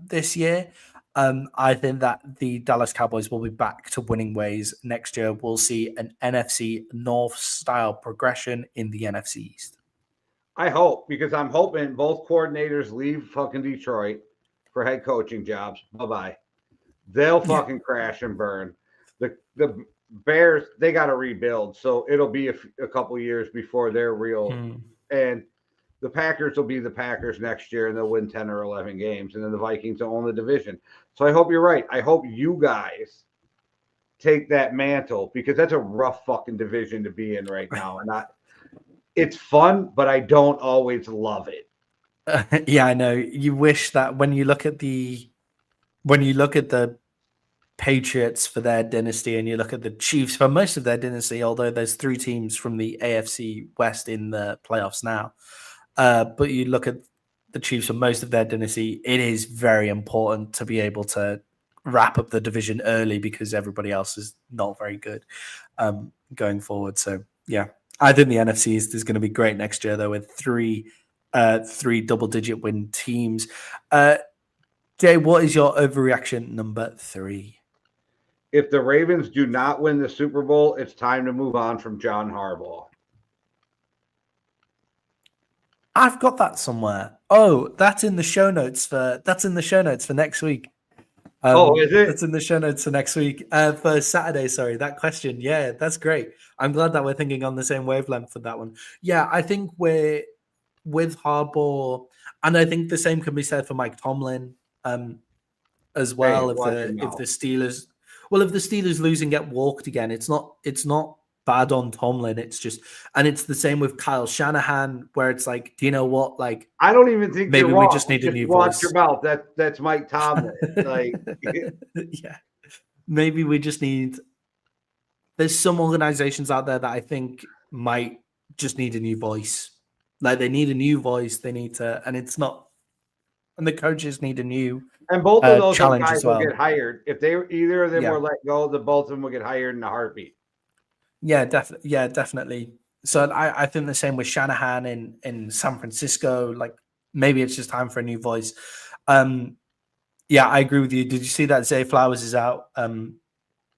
this year. I think that the Dallas Cowboys will be back to winning ways next year. We'll see an NFC North style progression in the NFC East. I hope, because I'm hoping both coordinators leave fucking Detroit for head coaching jobs. Bye-bye. They'll fucking crash and burn. The Bears, they got to rebuild, so it'll be a couple years before they're real. And the Packers will be the Packers next year, and they'll win 10 or 11 games, and then the Vikings will own the division. So I hope you're right. I hope you guys take that mantle, because that's a rough fucking division to be in right now. And it's fun, but I don't always love it. Yeah, I know. You wish that when you look at the Patriots for their dynasty and you look at the Chiefs for most of their dynasty, although there's 3 teams from the AFC West in the playoffs now. But you look at the Chiefs for most of their dynasty, it is very important to be able to wrap up the division early because everybody else is not very good going forward. So, yeah, I think the NFC is going to be great next year, though, with three double-digit win teams. Jay, what is your overreaction number 3? If the Ravens do not win the Super Bowl, it's time to move on from John Harbaugh. I've got that somewhere. Oh, that's in the show notes for next week. Is it? That's in the show notes for next week. For Saturday, sorry, that question. Yeah, that's great. I'm glad that we're thinking on the same wavelength for that one. Yeah, I think we're with Harbaugh, and I think the same can be said for Mike Tomlin as well. Hey, if the Steelers lose and get walked again, it's not bad on Tomlin. It's the same with Kyle Shanahan, where it's like, do you know what? Like, I don't even think maybe we just need a new watch voice. your mouth. That's Mike Tomlin. Like, yeah, maybe we just need. There's some organizations out there that I think might just need a new voice. Like, they need a new voice. They need to, and it's not. And the coaches need a new. And both of those guys will get hired. If either of them were let go, both of them will get hired in a heartbeat. Yeah, definitely. So I think the same with Shanahan in San Francisco. Like, maybe it's just time for a new voice. Yeah, I agree with you. Did you see that Zay Flowers is out,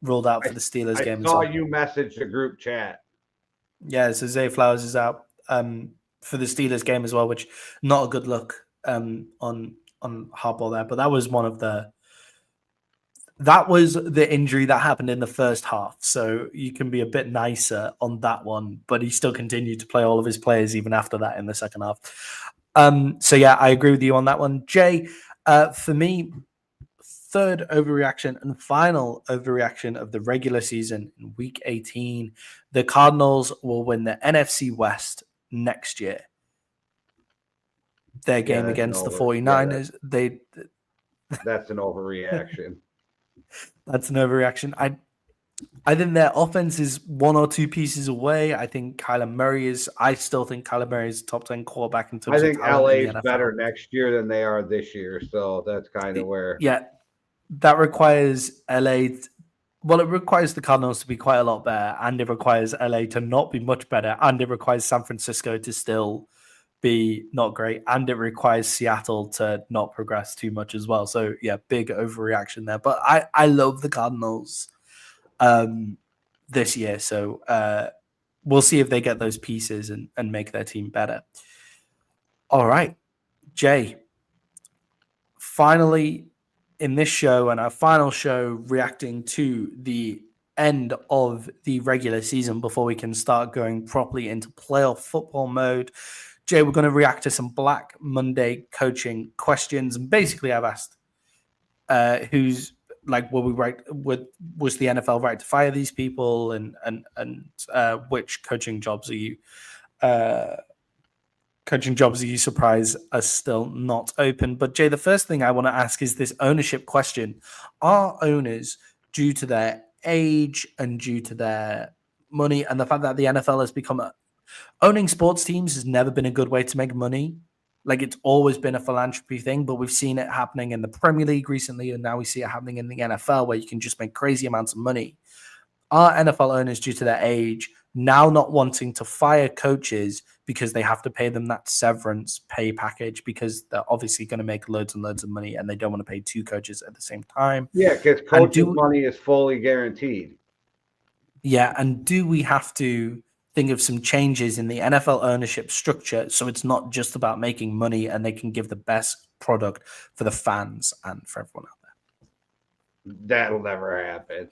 ruled out for the Steelers game? I saw you message the group chat. Yeah, so Zay Flowers is out for the Steelers game as well, which not a good look on Harbaugh there. But that was the injury that happened in the first half. So you can be a bit nicer on that one, but he still continued to play all of his players even after that in the second half. So yeah, I agree with you on that one. Jay, for me, third overreaction and final overreaction of the regular season in week 18, the Cardinals will win the NFC West next year. Their game against the 49ers, that's an overreaction. That's an overreaction. I think their offense is 1 or 2 pieces away. I still think Kyler Murray is top 10 quarterback in terms of talent. I think LA is better next year than they are this year. So that's kind of where. Yeah, that requires LA Well, it requires the Cardinals to be quite a lot better, and it requires LA to not be much better, and it requires San Francisco to still be not great, and it requires Seattle to not progress too much as well. So yeah, big overreaction there. But I love the Cardinals this year. So we'll see if they get those pieces and make their team better. All right, Jay. Finally, in this show and our final show, reacting to the end of the regular season before we can start going properly into playoff football mode. Jay, we're going to react to some Black Monday coaching questions. And basically, I've asked who's like, was the NFL right to fire these people, and which coaching jobs are you surprised are still not open? But Jay, the first thing I want to ask is this ownership question: are owners, due to their age and due to their money and the fact that the NFL has become owning sports teams has never been a good way to make money. Like, it's always been a philanthropy thing, but we've seen it happening in the Premier League recently, and now we see it happening in the NFL, where you can just make crazy amounts of money. Are NFL owners, due to their age, now not wanting to fire coaches because they have to pay them that severance pay package, because they're obviously going to make loads and loads of money and they don't want to pay two coaches at the same time? Yeah, because coaching money is fully guaranteed. Yeah, and do we have to think of some changes in the NFL ownership structure so it's not just about making money and they can give the best product for the fans and for everyone out there? That'll never happen.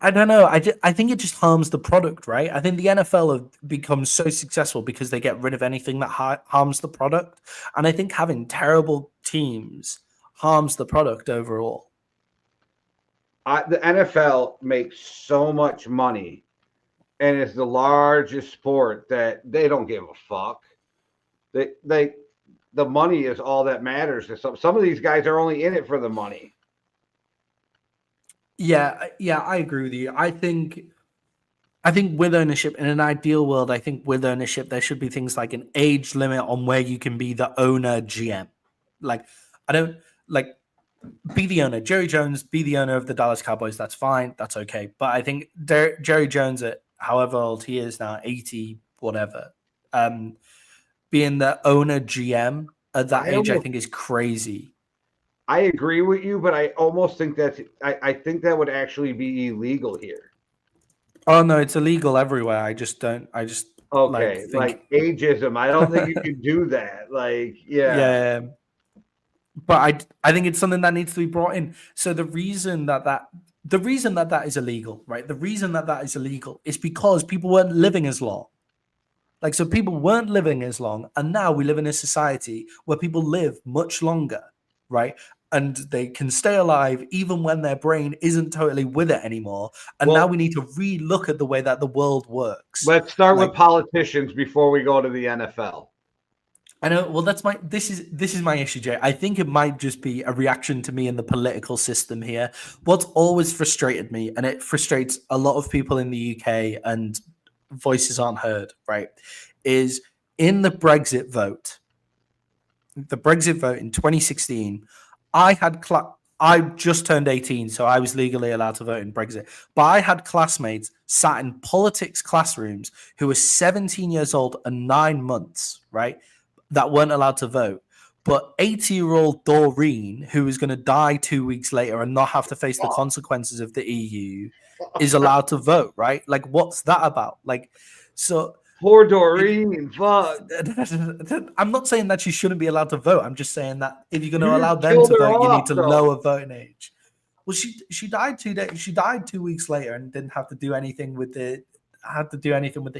I don't know. I think it just harms the product, right? I think the NFL have become so successful because they get rid of anything that harms the product. And I think having terrible teams harms the product overall. The NFL makes so much money, and it's the largest sport that they don't give a fuck. The money is all that matters to some of these guys are only in it for the money. Yeah, I agree with you. I think with ownership, in an ideal world, there should be things like an age limit on where you can be the owner GM. Like, I don't like be the owner. Jerry Jones, be the owner of the Dallas Cowboys. That's fine. That's okay. But I think Jerry Jones, at however old he is now, 80, whatever, being the owner GM at that age, I think is crazy. I agree with you, but I almost think I think that would actually be illegal here. Oh no, it's illegal everywhere. I just okay, like ageism. I don't think you can do that. Like, yeah. But I think it's something that needs to be brought in. So the reason that is illegal, right? The reason that is illegal is because people weren't living as long. Like, so people weren't living as long, and now we live in a society where people live much longer, right? And they can stay alive even when their brain isn't totally with it anymore. And now we need to re-look at the way that the world works. Let's start with politicians before we go to the NFL. I know. Well, this is my issue, Jay. I think it might just be a reaction to me in the political system here. What's always frustrated me, and it frustrates a lot of people in the UK, and voices aren't heard, right, is in the Brexit vote. The Brexit vote in 2016, I just turned 18, so I was legally allowed to vote in Brexit. But I had classmates sat in politics classrooms who were 17 years old and 9 months, right, that weren't allowed to vote. But 80-year-old Doreen, who is going to die 2 weeks later and not have to face the consequences of the EU, is allowed to vote, right? Like, what's that about? Like, so... Poor Doreen, fuck. I'm not saying that she shouldn't be allowed to vote. I'm just saying that if you're going to allow them to vote, you need to lower voting age. Well, she died 2 days. She died 2 weeks later and didn't have to do anything with the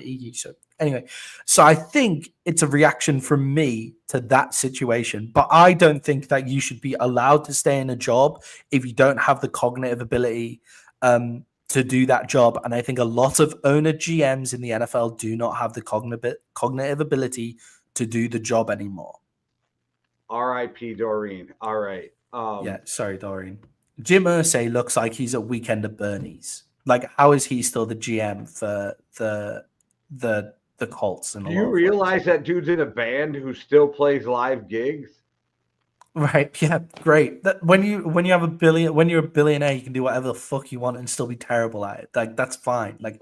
EU. So anyway, so I think it's a reaction from me to that situation. But I don't think that you should be allowed to stay in a job if you don't have the cognitive ability to do that job. And I think a lot of owner GMs in the NFL do not have the cognitive ability to do the job anymore. R.I.P. Doreen. All right. Yeah, sorry, Doreen. Jim Irsay looks like he's a weekend at Bernie's. Like, how is he still the GM for the Colts? Do you realize that dude's in a band who still plays live gigs? Right. Yeah. Great. That when you have when you're a billionaire, you can do whatever the fuck you want and still be terrible at it. Like that's fine. Like,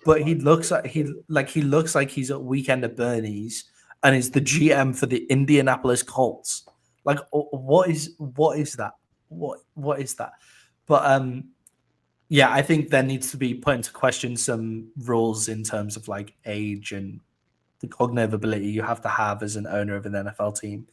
but he looks like he's at Weekend at Bernie's and is the GM for the Indianapolis Colts. Like, what is that? What is that? But yeah, I think there needs to be put into question some rules in terms of like age and the cognitive ability you have to have as an owner of an NFL team,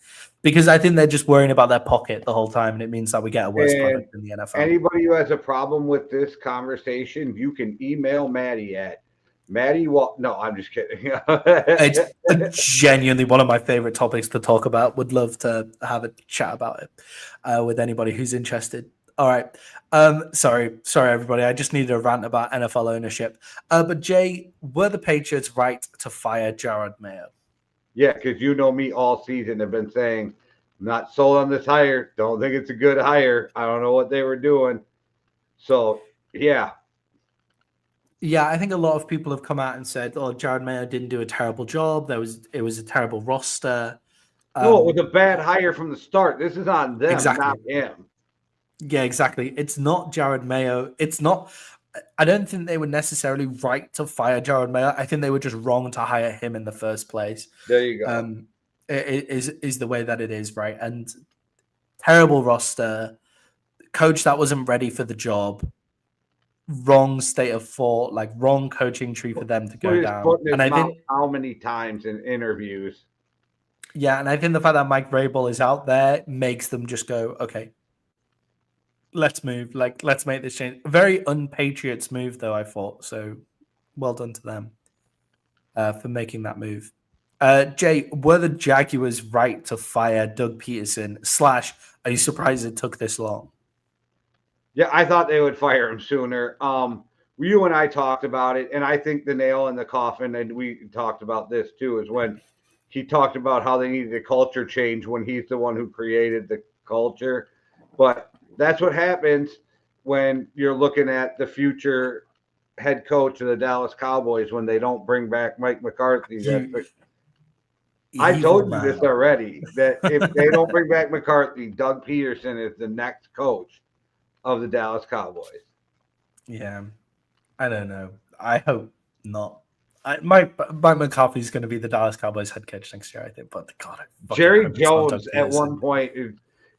because I think they're just worrying about their pocket the whole time, and it means that we get a worse And product in the NFL. anybody who has a problem with this conversation, you can email Maddie at Maddie. Well, no, I'm just kidding. It's genuinely one of my favorite topics to talk about. Would love to have a chat about it with anybody who's interested. All right. Sorry, everybody. I just needed a rant about NFL ownership. But Jay, were the Patriots right to fire Jared Mayo? Yeah, because you know me all season have been saying, I'm not sold on this hire. Don't think it's a good hire. I don't know what they were doing. So, yeah. Yeah, I think a lot of people have come out and said, "Oh, Jared Mayo didn't do a terrible job. It was a terrible roster." No, it was a bad hire from the start. This is on them, Exactly. not him. Yeah, exactly. It's not Jared Mayo. It's not. I don't think they were necessarily right to fire Jared Mayo. I think they were just wrong to hire him in the first place. There you go. It is the way that it is, right? And terrible roster, coach that wasn't ready for the job, wrong state of thought, like wrong coaching tree for them to go down. And I think how many times in interviews. Yeah, and I think the fact that Mike Vrabel is out there makes them just go, okay, let's move. Like, let's make this change. Very unpatriots move, though, I thought. So well done to them for making that move. Jay, were the Jaguars right to fire Doug Peterson? / are you surprised it took this long? Yeah, I thought they would fire him sooner. You and I talked about it, and I think the nail in the coffin, and we talked about this too, is when he talked about how they needed a culture change when he's the one who created the culture. But that's what happens when you're looking at the future head coach of the Dallas Cowboys when they don't bring back Mike McCarthy. I told you this already, that if they don't bring back McCarthy, Doug Peterson is the next coach of the Dallas Cowboys. Yeah, I don't know. I hope not. Mike McCarthy is going to be the Dallas Cowboys head coach next year, I think. But God, Jerry Jones at one point,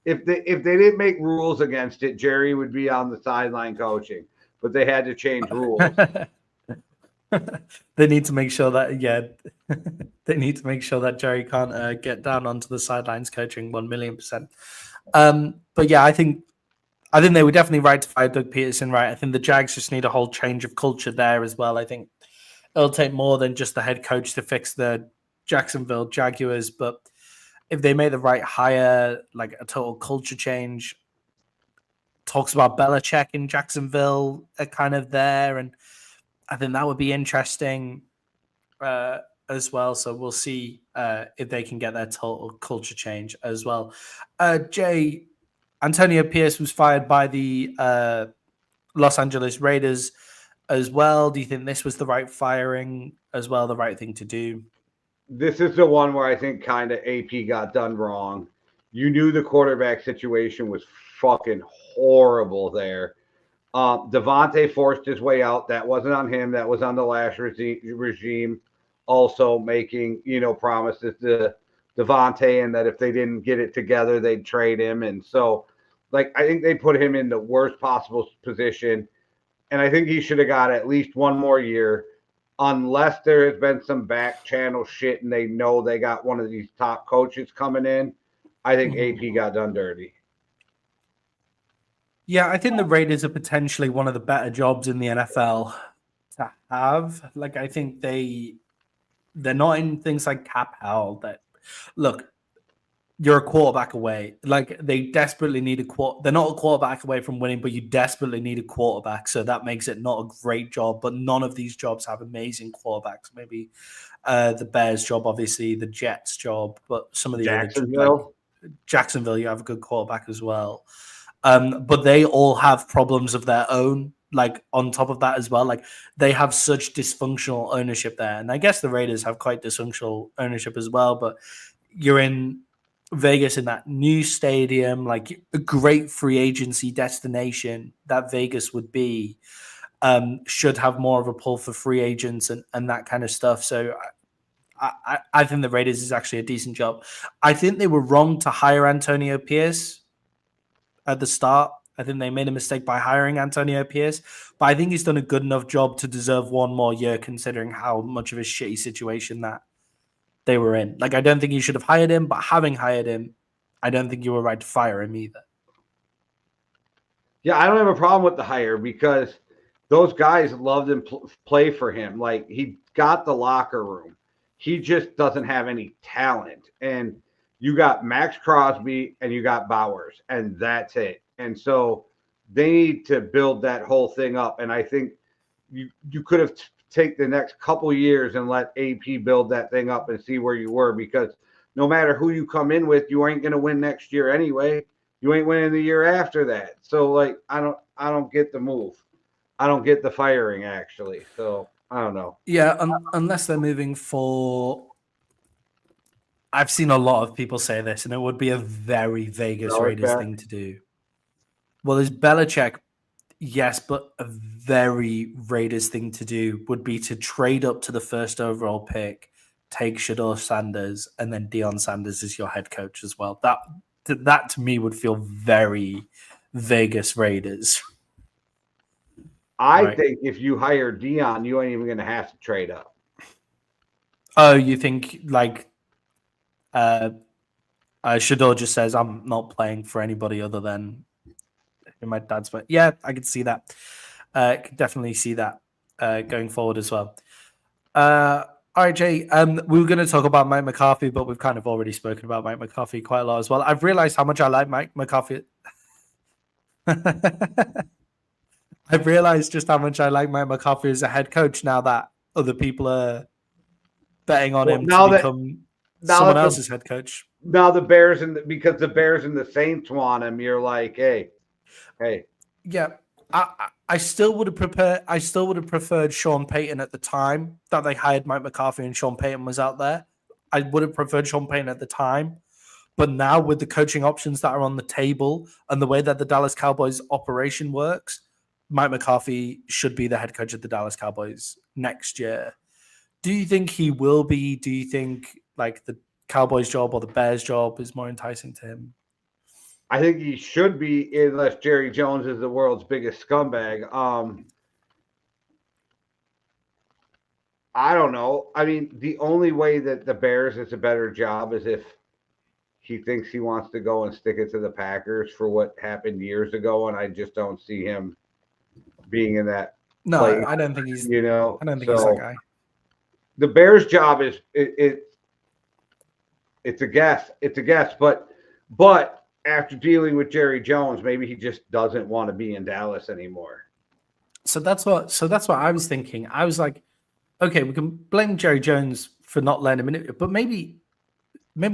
if they didn't make rules against it, Jerry would be on the sideline coaching. But they had to change rules. They need to make sure that they need to make sure that Jerry can't get down onto the sidelines coaching 1,000,000%. But yeah, I think they were definitely right to fire Doug Peterson. Right, I think the Jags just need a whole change of culture there as well. I think it'll take more than just the head coach to fix the Jacksonville Jaguars, but if they make the right hire, like a total culture change, talks about Belichick in Jacksonville are kind of there, and I think that would be interesting as well. So we'll see if they can get their total culture change as well. Jay, Antonio Pierce was fired by the Los Angeles Raiders as well. Do you think this was the right firing as well, the right thing to do? This is the one where I think kind of AP got done wrong. You knew the quarterback situation was fucking horrible there. Devontae forced his way out. That wasn't on him. That was on the last regime. Also making, promises to Devontae and that if they didn't get it together, they'd trade him. And so, I think they put him in the worst possible position. And I think he should have got at least one more year, unless there has been some back channel shit and they know they got one of these top coaches coming in. I think AP got done dirty. Yeah, I think the Raiders are potentially one of the better jobs in the NFL to have. I think they're not in things like cap hell. That look, you're a quarterback away. They desperately need they're not a quarterback away from winning, but you desperately need a quarterback. So that makes it not a great job. But none of these jobs have amazing quarterbacks. Maybe the Bears job, obviously, the Jets job, but some of the Jacksonville, you have a good quarterback as well. But they all have problems of their own. On top of that as well, they have such dysfunctional ownership there, and I guess the Raiders have quite dysfunctional ownership as well. But you're in Vegas in that new stadium, like a great free agency destination that Vegas would be, should have more of a pull for free agents and that kind of stuff. So I think the Raiders is actually a decent job. I think they were wrong to hire Antonio Pierce at the start. I think they made a mistake by hiring Antonio Pierce, but I think he's done a good enough job to deserve one more year considering how much of a shitty situation that they were in. Like, I don't think you should have hired him, but having hired him, I don't think you were right to fire him either. Yeah, I don't have a problem with the hire because those guys loved him, play for him. Like, he got the locker room. He just doesn't have any talent. And you got Max Crosby and you got Bowers, and that's it. And so they need to build that whole thing up. And I think you could have take the next couple years and let AP build that thing up and see where you were, because no matter who you come in with, you ain't going to win next year anyway. You ain't winning the year after that. So, like, I don't get the move. I don't get the firing, actually. So I don't know. Yeah, unless they're moving for. I've seen a lot of people say this, and it would be a very Vegas Raiders thing to do. Well, there's Belichick, yes, but a very Raiders thing to do would be to trade up to the first overall pick, take Shedeur Sanders, and then Deion Sanders as your head coach as well. That to me would feel very Vegas Raiders. I think if you hire Deion, you ain't even going to have to trade up. Oh, you think like Shedeur just says, I'm not playing for anybody other than my dad's play. Yeah, I could see that. I could definitely see that going forward as well. All right, Jay, we were going to talk about Mike McCarthy, but we've kind of already spoken about Mike McCarthy quite a lot as well. I've realized how much I like Mike McCarthy. I've realized just how much I like Mike McCarthy as a head coach now that other people are betting on him to become someone else's head coach. Now the Bears because the Bears and the Saints want him, you're like, hey. Yeah, I still would have preferred Sean Payton at the time that they hired Mike McCarthy and Sean Payton was out there. I would have preferred Sean Payton at the time. But now with the coaching options that are on the table and the way that the Dallas Cowboys operation works, Mike McCarthy should be the head coach of the Dallas Cowboys next year. Do you think he will be? Do you think like the Cowboys job or the Bears job is more enticing to him? I think he should be, unless Jerry Jones is the world's biggest scumbag. I don't know. I mean, the only way that the Bears is a better job is if he thinks he wants to go and stick it to the Packers for what happened years ago, and I just don't see him being in that. No, place, I don't think he's. I don't think he's that guy. The Bears' job is it's a guess. It's a guess, but after dealing with Jerry Jones, maybe he just doesn't want to be in Dallas anymore. So that's what I was thinking. I was like, okay, we can blame Jerry Jones for not letting him in, but maybe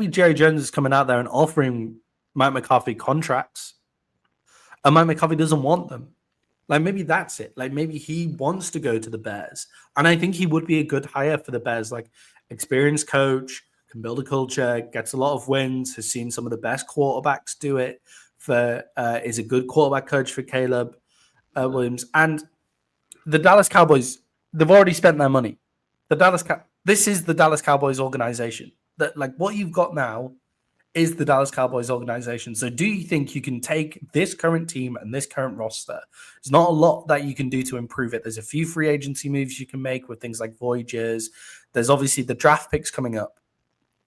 Jerry Jones is coming out there and offering Mike McCarthy contracts, and Mike McCarthy doesn't want them. Like, maybe that's it. Like, maybe he wants to go to the Bears, and I think he would be a good hire for the Bears. Like, experienced coach, can build a culture, gets a lot of wins, has seen some of the best quarterbacks do it. Is a good quarterback coach for Caleb Williams. And the Dallas Cowboys, they've already spent their money. This is the Dallas Cowboys organization. That, like, what you've got now is the Dallas Cowboys organization. So do you think you can take this current team and this current roster? There's not a lot that you can do to improve it. There's a few free agency moves you can make with things like Voyagers. There's obviously the draft picks coming up.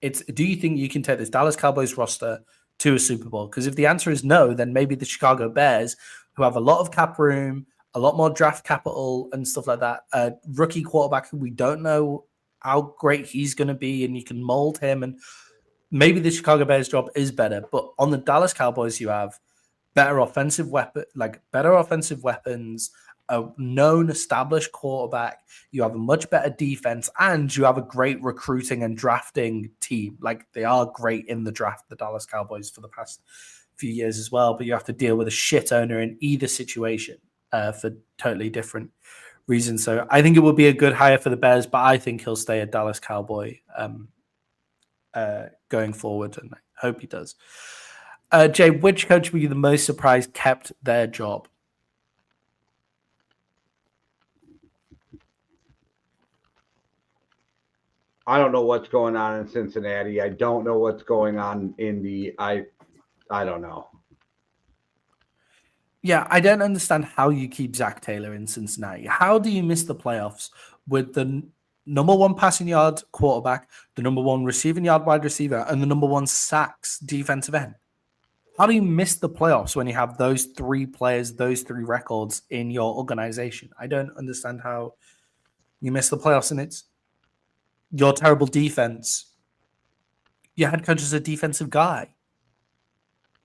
Do you think you can take this Dallas Cowboys roster to a Super Bowl? Because if the answer is no, then maybe the Chicago Bears, who have a lot of cap room, a lot more draft capital and stuff like that, a rookie quarterback who we don't know how great he's going to be, and you can mold him, and maybe the Chicago Bears job is better. But on the Dallas Cowboys, you have better offensive weapons, a known established quarterback, you have a much better defense, and you have a great recruiting and drafting team. Like, they are great in the draft, the Dallas Cowboys, for the past few years as well, but you have to deal with a shit owner in either situation for totally different reasons. So I think it would be a good hire for the Bears, but I think he'll stay a Dallas Cowboy going forward. And Hope he does. Jay, which coach were you the most surprised kept their job? I don't know what's going on in Cincinnati. I don't know what's going on in I don't know. Yeah, I don't understand how you keep Zach Taylor in Cincinnati. How do you miss the playoffs with the number one passing yard quarterback, the number one receiving yard wide receiver, and the number one sacks defensive end? How do you miss the playoffs when you have those three players, those three records in your organization? I don't understand how you miss the playoffs, and it's your terrible defense. Your head coach is a defensive guy.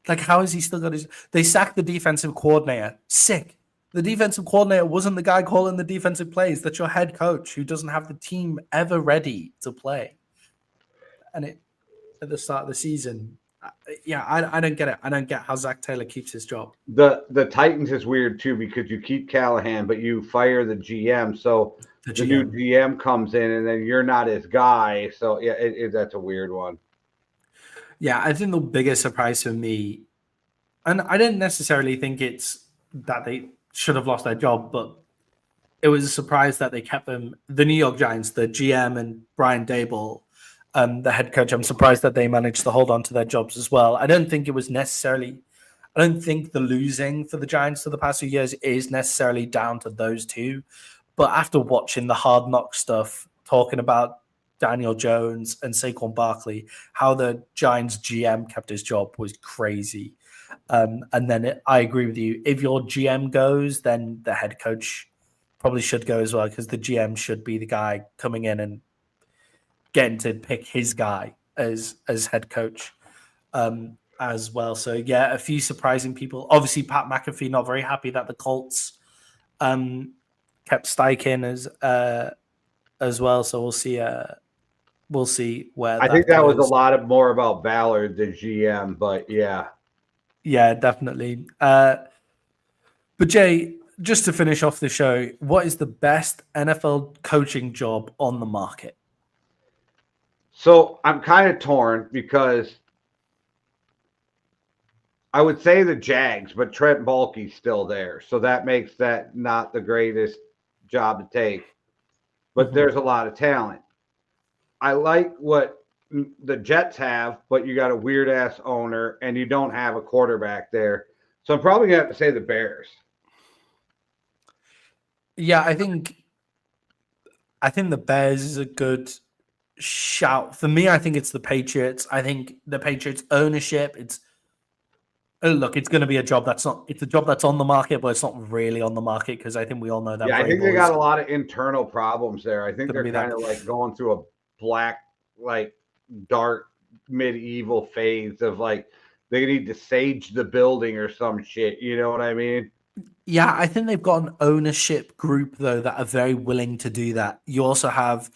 Like, how has he still got his... They sacked the defensive coordinator. Sick. The defensive coordinator wasn't the guy calling the defensive plays. That's your head coach who doesn't have the team ever ready to play. And at the start of the season, I don't get it. I don't get how Zach Taylor keeps his job. The Titans is weird too because you keep Callahan, but you fire the GM. So the new GM comes in, and then you're not his guy. So yeah, that's a weird one. Yeah, I think the biggest surprise for me, and I didn't necessarily think it's that they should have lost their job, but it was a surprise that they kept them. The New York Giants, the GM and Brian Daboll, the head coach, I'm surprised that they managed to hold on to their jobs as well. I don't think the losing for the Giants for the past few years is necessarily down to those two. But after watching the Hard Knock stuff, talking about Daniel Jones and Saquon Barkley, how the Giants GM kept his job was crazy. And then I agree with you. If your GM goes, then the head coach probably should go as well, because the GM should be the guy coming in and getting to pick his guy as head coach as well. So yeah, a few surprising people. Obviously, Pat McAfee not very happy that the Colts kept Steichen as well. So we'll see where. I think that was a lot more about Ballard than GM, but yeah. Yeah, definitely. But Jay, just to finish off the show, what is the best NFL coaching job on the market? So I'm kind of torn because I would say the Jags, but Trent Baalke's still there. So that makes that not the greatest job to take. But there's a lot of talent. I like what the Jets have, but you got a weird-ass owner, and you don't have a quarterback there. So I'm probably going to have to say the Bears. Yeah, I think the Bears is a good shout. For me, I think it's the Patriots. I think the Patriots ownership, it's going to be a job it's a job that's on the market, but it's not really on the market because I think we all know that. Yeah, I think they got a lot of internal problems there. I think they're kind of like going through a black, like dark medieval phase of like they need to sage the building or some shit. You know what I mean? Yeah, I think they've got an ownership group though that are very willing to do that. You also have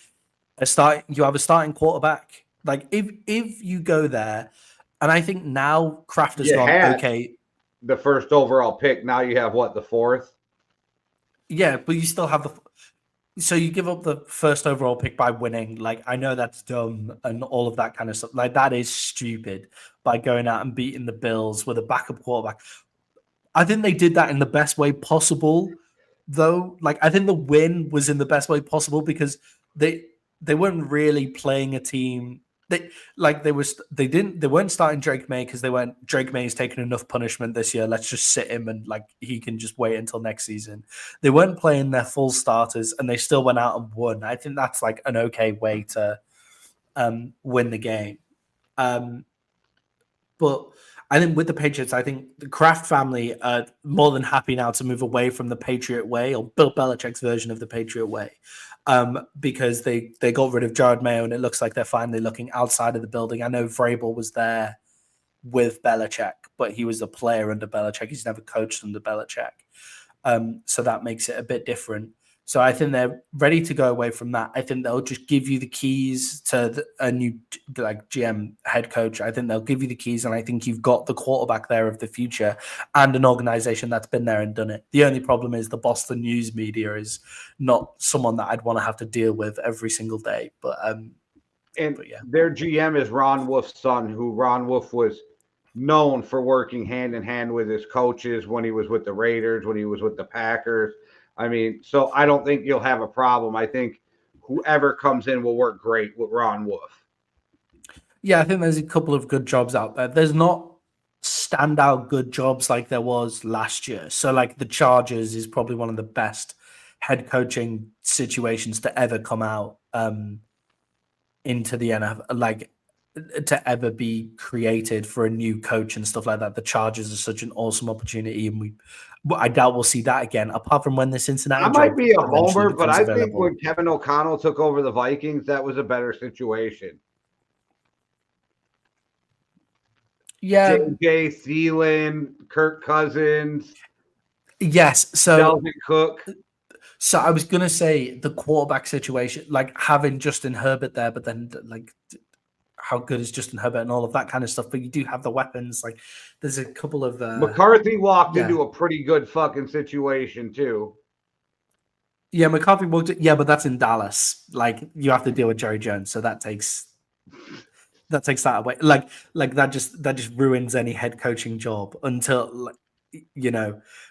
a starting quarterback. Like if you go there, and I think now Kraft has gone okay. The first overall pick. Now you have what, the fourth? Yeah, but you still have so you give up the first overall pick by winning. Like, I know that's dumb and all of that kind of stuff. Like, that is stupid by going out and beating the Bills with a backup quarterback. I think they did that in the best way possible, though. Like, I think the win was in the best way possible because they weren't really playing a team. They weren't starting Drake May because Drake May's taken enough punishment this year. Let's just sit him and like he can just wait until next season. They weren't playing their full starters and they still went out and won. I think that's like an okay way to win the game. But I think with the Patriots, I think the Kraft family are more than happy now to move away from the Patriot way, or Bill Belichick's version of the Patriot way, because they got rid of Jared Mayo, and it looks like they're finally looking outside of the building. I know Vrabel was there with Belichick, but he was a player under Belichick. He's never coached under Belichick. So that makes it a bit different. So I think they're ready to go away from that. I think they'll just give you the keys to a new like GM head coach. I think they'll give you the keys, and I think you've got the quarterback there of the future and an organization that's been there and done it. The only problem is the Boston news media is not someone that I'd want to have to deal with every single day. But And But yeah. their GM is Ron Wolf's son, who Ron Wolf was known for working hand in hand with his coaches when he was with the Raiders, when he was with the Packers. I mean, so I don't think you'll have a problem. I think whoever comes in will work great with Ron Wolf. Yeah, I think there's a couple of good jobs out there. There's not standout good jobs like there was last year. So like the Chargers is probably one of the best head coaching situations to ever come out into the NFL, like to ever be created for a new coach and stuff like that. The Chargers are such an awesome opportunity, and I doubt we'll see that again, apart from when the Cincinnati I might job be a eventually homer, but becomes I think available. when Kevin O'Connell took over the Vikings, that was a better situation. Yeah. J.J. Thielen, Kirk Cousins, Yes. So Dalvin Cook. So I was gonna say the quarterback situation, like having Justin Herbert there, but then like how good is Justin Herbert and all of that kind of stuff. But you do have the weapons. Like there's a couple of McCarthy walked yeah. into a pretty good fucking situation too. Yeah, McCarthy walked. Yeah, but that's in Dallas. Like you have to deal with Jerry Jones, so that takes that away. Like that just ruins any head coaching job until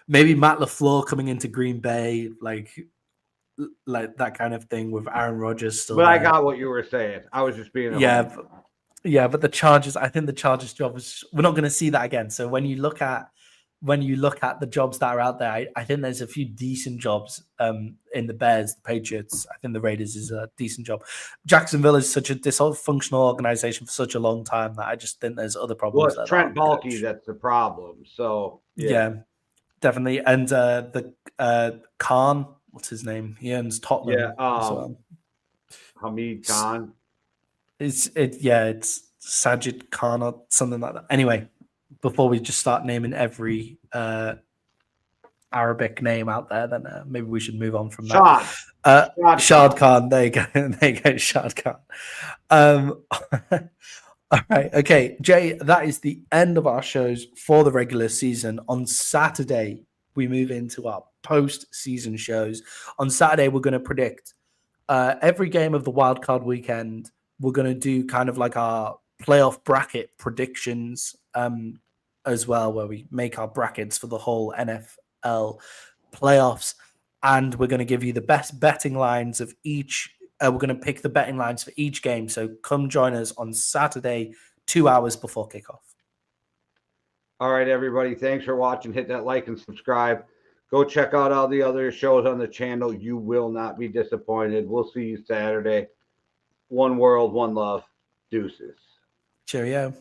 maybe Matt LaFleur coming into Green Bay, like that kind of thing with Aaron Rodgers still. But there. I got what you were saying. I was just being but the Chargers, I think the Chargers job we're not going to see that again. So when you look at the jobs that are out there, I think there's a few decent jobs in the Bears, the Patriots. I think the Raiders is a decent job. Jacksonville is such a dysfunctional organization for such a long time that I just think there's other problems. Well, it's Trent Baalke that's the problem. So yeah definitely. And the Khan, what's his name? He owns Tottenham. Yeah, as well. Hamid Khan. It's Sajid Khan or something like that. Anyway, before we just start naming every Arabic name out there, then maybe we should move on from that. Shad Khan. There you go. There you go, Shad Khan. All right. Okay, Jay, that is the end of our shows for the regular season. On Saturday, we move into our post-season shows. On Saturday, we're going to predict every game of the wildcard weekend. We're going to do kind of like our playoff bracket predictions as well, where we make our brackets for the whole NFL playoffs. And we're going to give you the best betting lines of each. We're going to pick the betting lines for each game. So come join us on Saturday, 2 hours before kickoff. All right, everybody. Thanks for watching. Hit that like and subscribe. Go check out all the other shows on the channel. You will not be disappointed. We'll see you Saturday. One world, one love. Deuces. Cheerio.